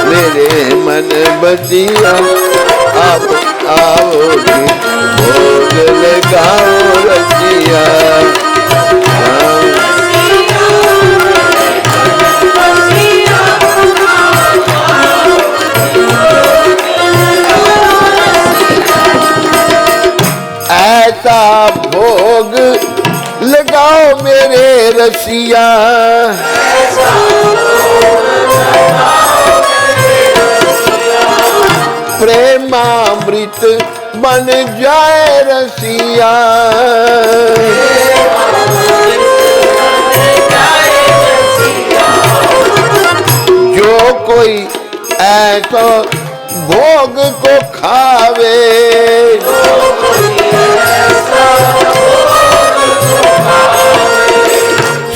मेरे मन बसिया, आओ आओ की भोग लगाओ रसिया। ऐसा भोग लगाओ मेरे रसिया। प्रेमामृत बन जाए रसिया। जो कोई ऐसा भोग को खावे,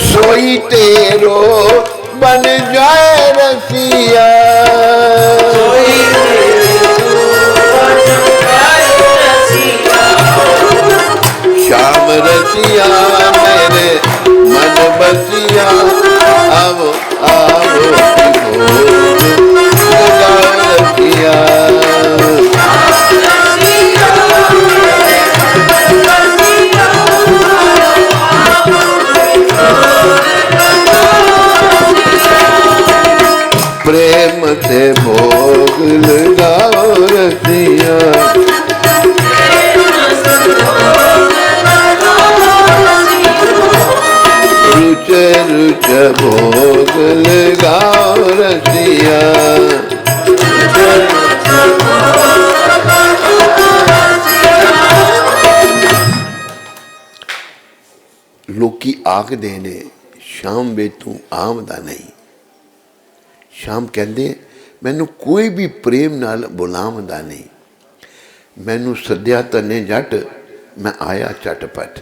सोई तेरो बन जाए रसिया। श्याम रसिया मेरे मन बसिया, आओ आओ भोग लगाओ रसिया। भोग लगाओ रसिया। लोकी आख देने शाम वे तू आमदा नहीं। शाम कहते मैनू कोई भी प्रेम नाल बुलावदा नहीं, मैनू सद्या तने जट मैं आया झटपट।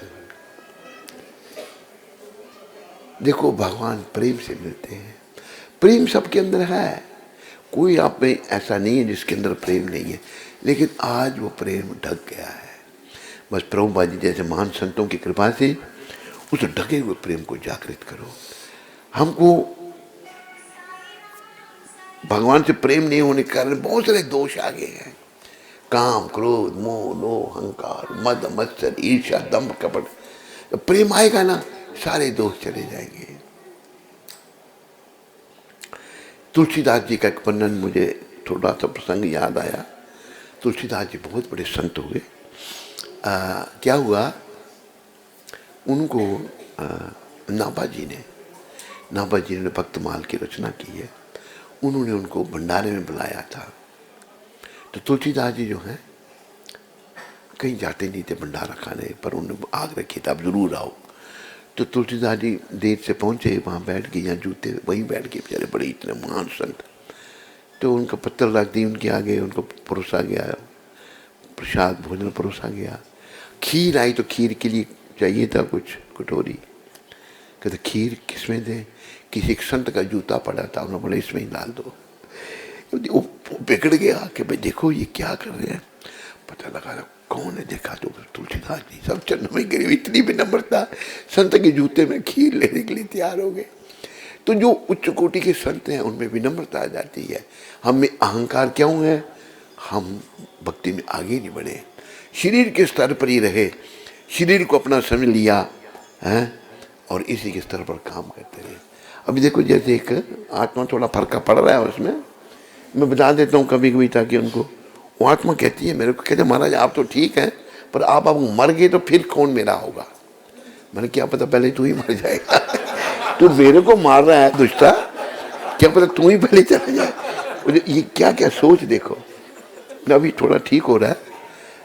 देखो भगवान प्रेम से मिलते हैं, प्रेम सबके अंदर है, कोई आप में ऐसा नहीं है जिसके अंदर प्रेम नहीं है, लेकिन आज वो प्रेम ढक गया है। बस प्रभुपाद जी जैसे महान संतों की कृपा से उस ढके हुए प्रेम को जागृत करो। हमको भगवान से प्रेम नहीं होने के कारण बहुत सारे दोष आ गए हैं, काम क्रोध मोह लोभ अहंकार मद मत्सर ईर्ष्या दंभ कपट। तो प्रेम आएगा ना सारे दोष चले जाएंगे। तुलसीदास जी का एक वर्णन मुझे थोड़ा सा प्रसंग याद आया। तुलसीदास जी बहुत बड़े संत हुए। क्या हुआ, उनको नाभा जी ने भक्तमाल की रचना की है, उन्होंने उनको भंडारे में बुलाया था। तो तुलसीदास जी जो हैं कहीं जाते नहीं थे भंडारा खाने, पर उन्होंने आग रखी था आप जरूर आओ। तो तुलसीदास जी देर से पहुंचे, वहाँ बैठ गए, यहाँ जूते वहीं बैठ गए बेचारे, बड़े इतने महान संत। तो उनका पत्थर रख दी उनके आगे, उनको परोसा गया प्रसाद भोजन परोसा गया। खीर आई तो खीर के लिए चाहिए था कुछ कटोरी, कहते खीर किसमें दें, किसी एक संत का जूता पड़ा था, उन्होंने बोला इसमें ही डाल दो। वो बिगड़ गया कि भाई देखो ये क्या कर रहे हैं। पता लगा कौन है, देखा तो तुलसीदास जी सब चरण में गिरे, इतनी विनम्रता, संत के जूते में खीर लेने के लिए तैयार हो गए। तो जो उच्च कोटि के संत हैं उनमें विनम्रता आ जाती है। हम में अहंकार क्यों है, हम भक्ति में आगे नहीं बढ़े, शरीर के स्तर पर ही रहे, शरीर को अपना समझ लिया है और इसी के स्तर पर काम करते रहे। अभी देखो जैसे एक आत्मा थोड़ा फर्क पड़ रहा है उसमें, मैं बता देता हूँ कभी कभी, ताकि उनको, वो आत्मा कहती है मेरे को, कहते महाराज आप तो ठीक हैं पर आप अब मर गए तो फिर कौन मेरा होगा। मैंने क्या पता पहले तू ही मर जाएगा तू मेरे को मार रहा है दुष्टा, क्या पता तू ही पहले चला जाए। ये क्या क्या सोच देखो, अभी थोड़ा ठीक हो रहा है,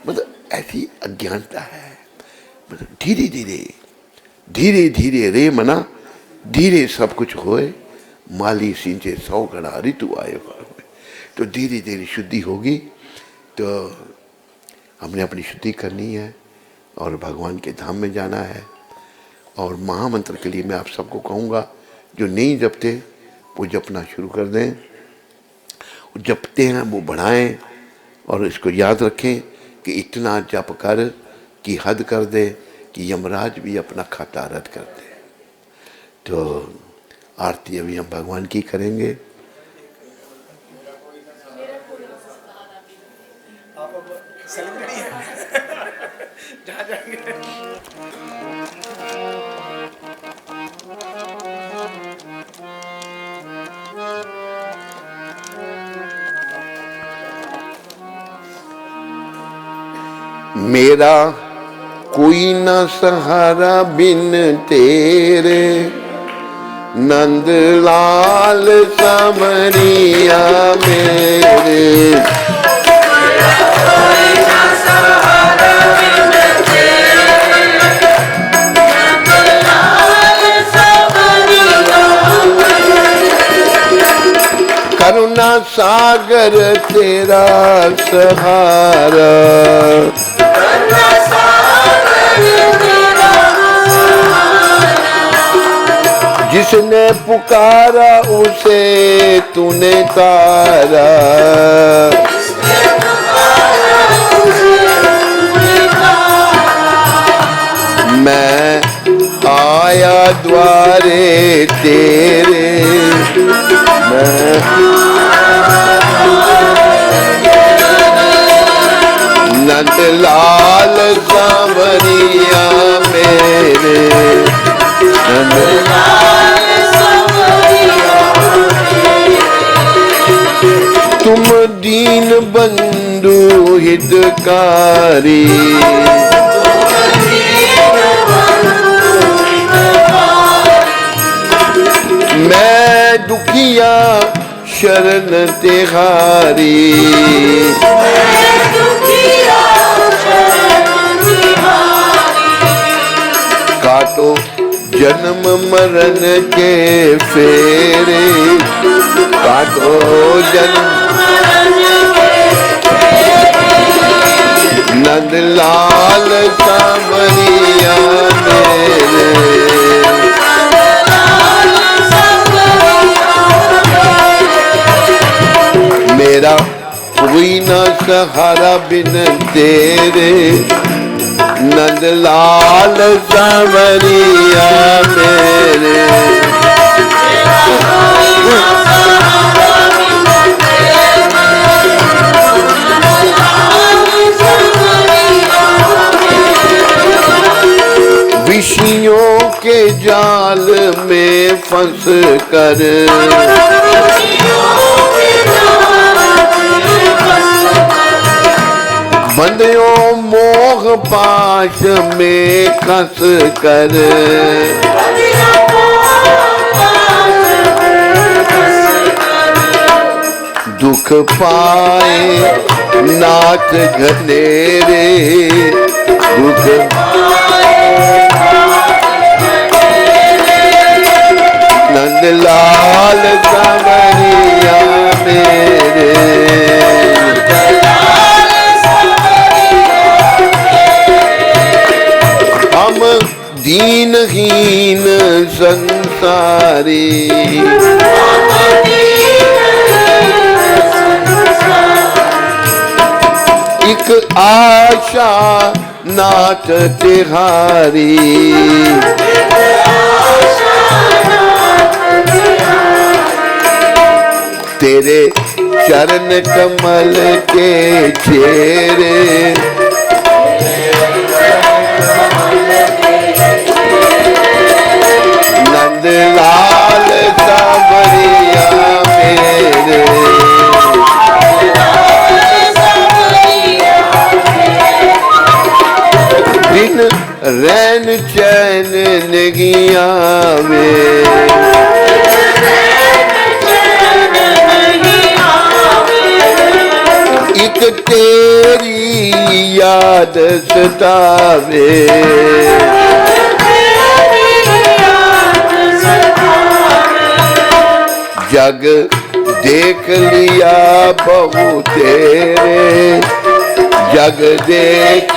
मतलब ऐसी अज्ञानता है। मतलब धीरे धीरे धीरे धीरे रे मना धीरे सब कुछ होए, माली सींचे 100 घड़ा ऋतु आए। तो धीरे धीरे शुद्धि होगी, तो हमने अपनी शुद्धि करनी है और भगवान के धाम में जाना है। और महामंत्र के लिए मैं आप सबको कहूँगा, जो नहीं जपते वो जपना शुरू कर दें, जपते हैं वो बढ़ाएं, और इसको याद रखें कि इतना जप कर कि हद कर दे कि यमराज भी अपना खाता रद्द कर दे। तो आरती अभी हम भगवान की करेंगे। आप अब सेलिब्रिटी हैं जहाँ जाएंगे। मेरा कोई ना सहारा बिन तेरे, नंद लाल समरिया मेरे। करुणा सागर तेरा सहारा, जिसने पुकारा उसे तूने तारा। मैं आया द्वारे तेरे, मैं नंद लाल सांवरिया मेरे, नंद तुम दीन बंधु हितकारी, चरण तिहारी। काटो जन्म मरण के फेरे, काटो जन्म नंदलाल सांवरिया मेरे। मेरा कोई न सहारा बिन तेरे, नंदलाल सांवरिया मेरे। विषयों के जाल में फंस कर, बंदियों मोह पाश में कस कर, दुख पाए नाथ घनेरे, दुख नंदलाल सांवरिया मेरे। हम दीनहीन संसारी, एक आशा नाथ तिहारी। तेरे चरण कमल के चेहरे, नंदलाल सांवरिया मेरे। बिन रैन चैन नहीं आवे, एक तेरी याद सतावे। जग देख लिया बहु तेरे, जग देख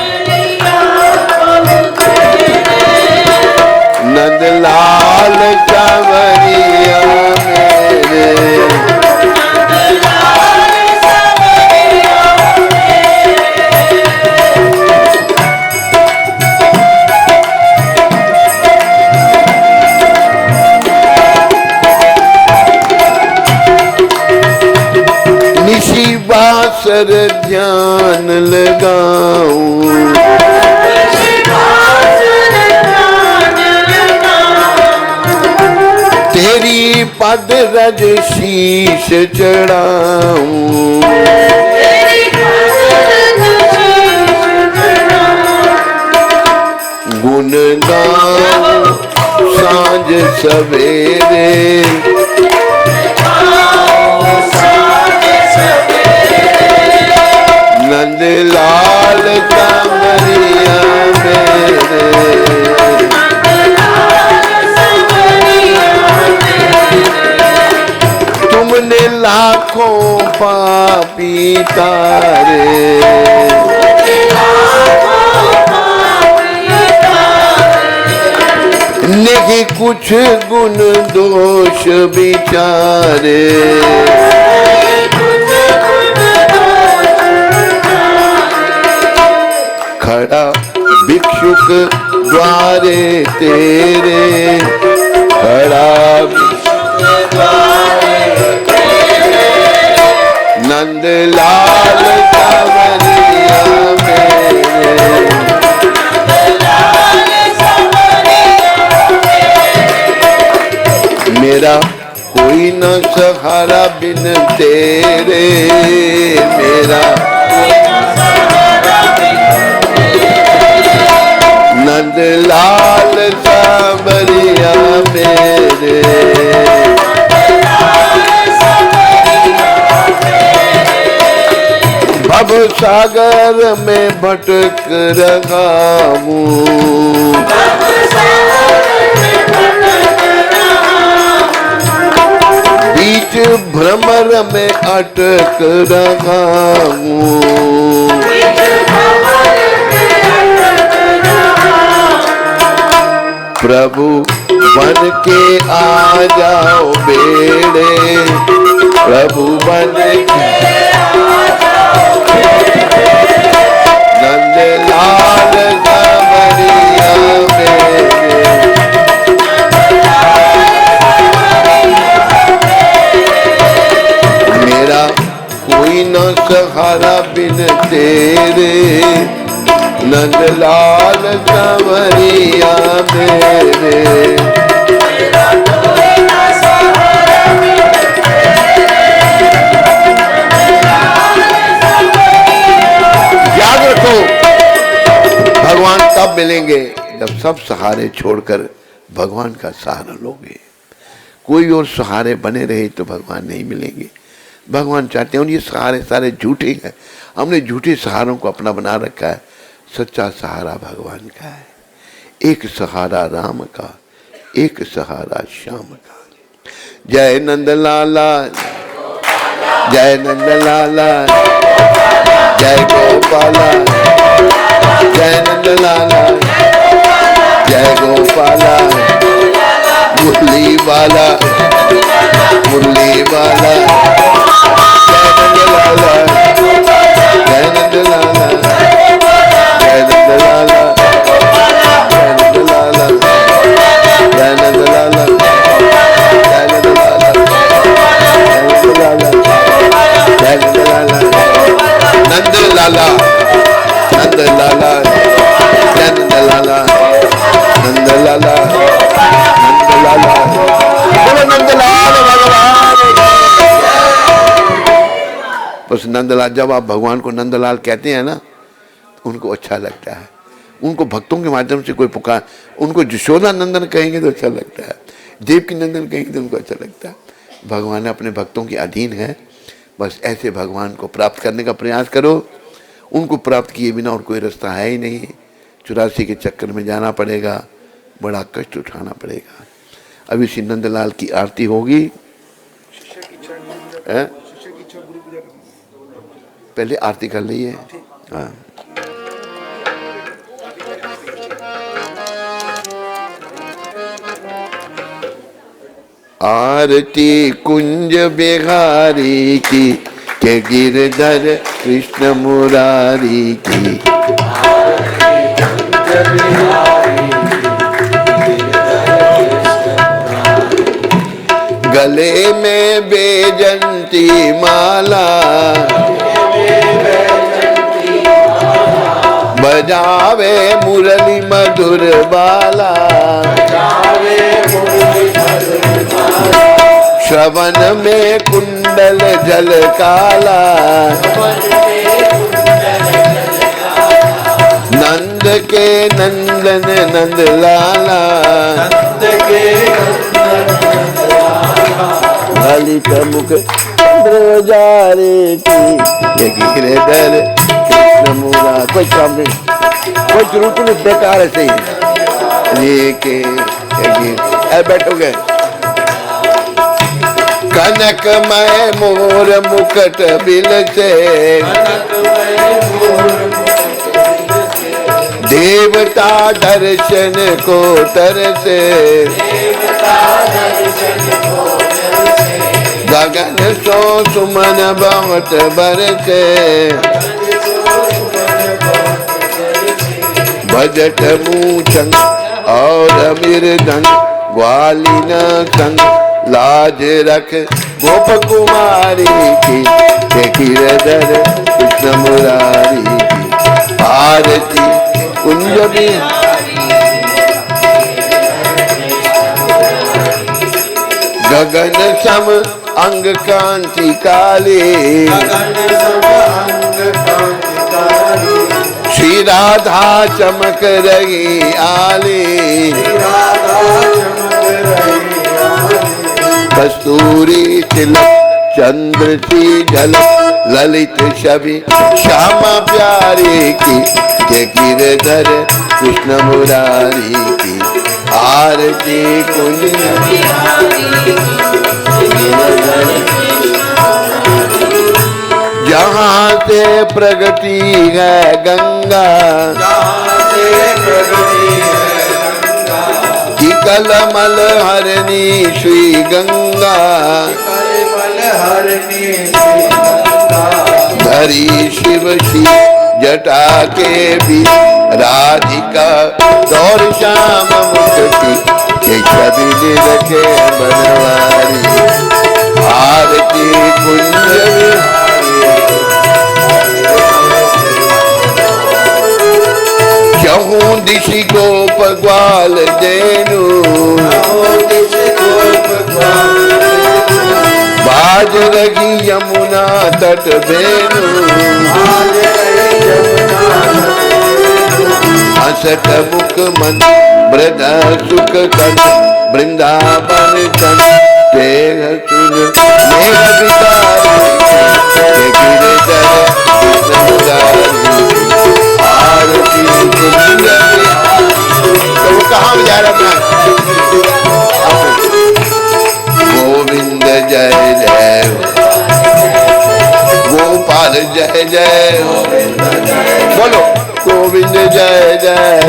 नंदलाल सांवरिया मेरे। निशी बासर ध्यान लगाऊं, तेरी पद रज शीश चढ़ाऊं, गुण गाऊं सांझ सवेरे, नंदलाल सांवरिया मेरे। तुमने लाखों पापी तारे, नहीं कुछ गुण दोष विचारे। खड़ा भिक्षुक द्वारे तेरे, खड़ा भिक्षुक द्वारे तेरे, नंदलाल सांवरिया मेरे। मेरा कोई न सहारा बिन तेरे, मेरा नंदलाल सांवरिया मेरे। सागर में भटक रहा हूँ, बीच भ्रमर में अटक रहा हूँ। प्रभु बन के आ जाओ बेड़े, प्रभु बन के नंद लाल कंवरिया मेरे, मेरा कोई न सहारा बिन तेरे, नंद लाल कंवरिया मेरे। याद रखो, भगवान तब मिलेंगे जब सब सहारे छोड़कर भगवान का सहारा लोगे। कोई और सहारे बने रहे तो भगवान नहीं मिलेंगे। भगवान चाहते हैं, और ये सहारे सारे झूठे हैं। हमने झूठे सहारों को अपना बना रखा है। सच्चा सहारा भगवान का है। एक सहारा राम का, एक सहारा श्याम का। जय नंद लाला, जय नंद लाला, जय गोपाला, जय नंद लाला, जय गोपाला, मुरली वाला, मुरली वाला, जय नंद लाला, जय नंद लाला, जय नंद लाला, जय नंद लाला, जय नंद लाला, जय नंद लाला, जय नंद लाला, नंद लाला, नंद लाला, जय नंद लाला, नंद लाला, नंद लाला, बोलो नंद लाल भगवान। बस नंदलाल, जब आप भगवान को नंदलाल कहते हैं ना, उनको अच्छा लगता है। उनको भक्तों के माध्यम से कोई पुकार, उनको यशोदा नंदन कहेंगे तो अच्छा लगता है, देवकी नंदन कहेंगे तो उनको अच्छा लगता है। भगवान अपने भक्तों के अधीन है। बस ऐसे भगवान को प्राप्त करने का प्रयास करो। उनको प्राप्त किए बिना और कोई रास्ता है ही नहीं। 84 के चक्कर में जाना पड़ेगा, बड़ा कष्ट उठाना पड़ेगा। अभी श्री नंदलाल की आरती होगी। पहले आरती कर ली है। हाँ, आरती कुंज बिहारी की, के गिरधर कृष्ण मुरारी की। गले में बेजंती माला, बजावे मुरली मधुर बाला, श्रवण में कुंडल जल काला, नंद के नंदन नंद लाला, ललित मुख चंद्र जारे की, ये गिरधर कृष्ण मुरारी। कोई काम नहीं, कोई जरूरत नहीं, बेकार है सही। लेके बैठोगे। कनकमय मोर मुकुट बिल से, देवता दर्शन को तरसे, गगन सो सुमन बहुत बरसे, बजट मूचंग और मृदंग, ग्वालिन संग लाज रख गोप कुमारी की, गिरधर कृष्ण मुरारी की। आरती कुंज बिहारी, गगन सम अंग कांति काली, श्री राधा चमक रही आली, कस्तूरी तिलक चंद्र सी झलक ललित छवि श्यामा प्यारी की, जय गिरधर कृष्ण मुरारी की, आरती कुंज जहाँ से प्रगति है गंगा, कि कलमल हरणी श्री गंगा, धरी शिव शी जटा के भी राधिका गौर श्याम मुखी, एक छवि निरखे बनवारी, आरती कुंज चहूं दिशि गोप ग्वाल देनु, बाज रही यमुना तट भेनु, हसत मुख मन मृद सुख कन, वृंदावन चन तेह सुन मेघ वितारी, गिरधर कृष्ण मुरारी, आरती कुंज। तो वो कहाँ जा रहा है? गोविंद जय जय, गोपाल जय जय, बोलो गोविंद जय जय,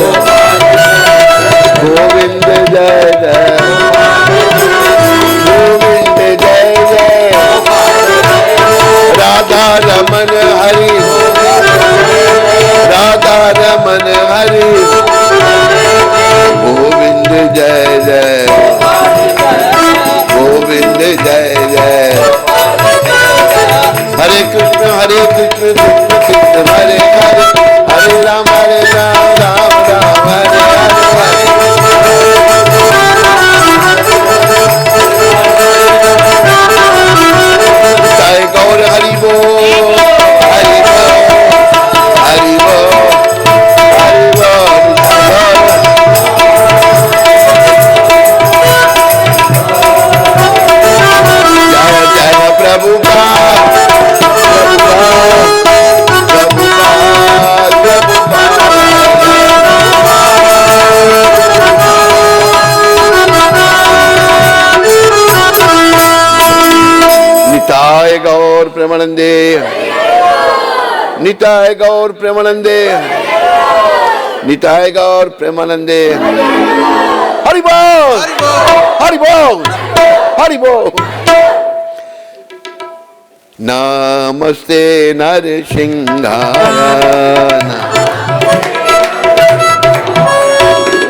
गोविंद जय जय, गोविंद जय जय, राधा रमन हरि, राधा रमन हरि, गोविंद जय जय, गोविंद जय जय, हरे कृष्ण कृष्ण कृष्ण हरे हरे, हरे राम राम राम हरे हरे। जय गौर हरि बोल, हरि बोल, हरि बोल, हरि बोल। जय जय प्रभु का, निताय गौर प्रेमानंदे, निताय गौर प्रेमानंदे, निताय गौर प्रेमानंदे। हरि बोल, हरि बोल, हरि बोल। नमस्ते नरसिंहाय,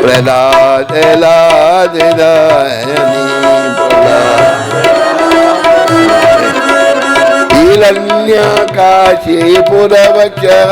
प्रहलाद दयानी, हिरण्यकाशीपुरवक्षः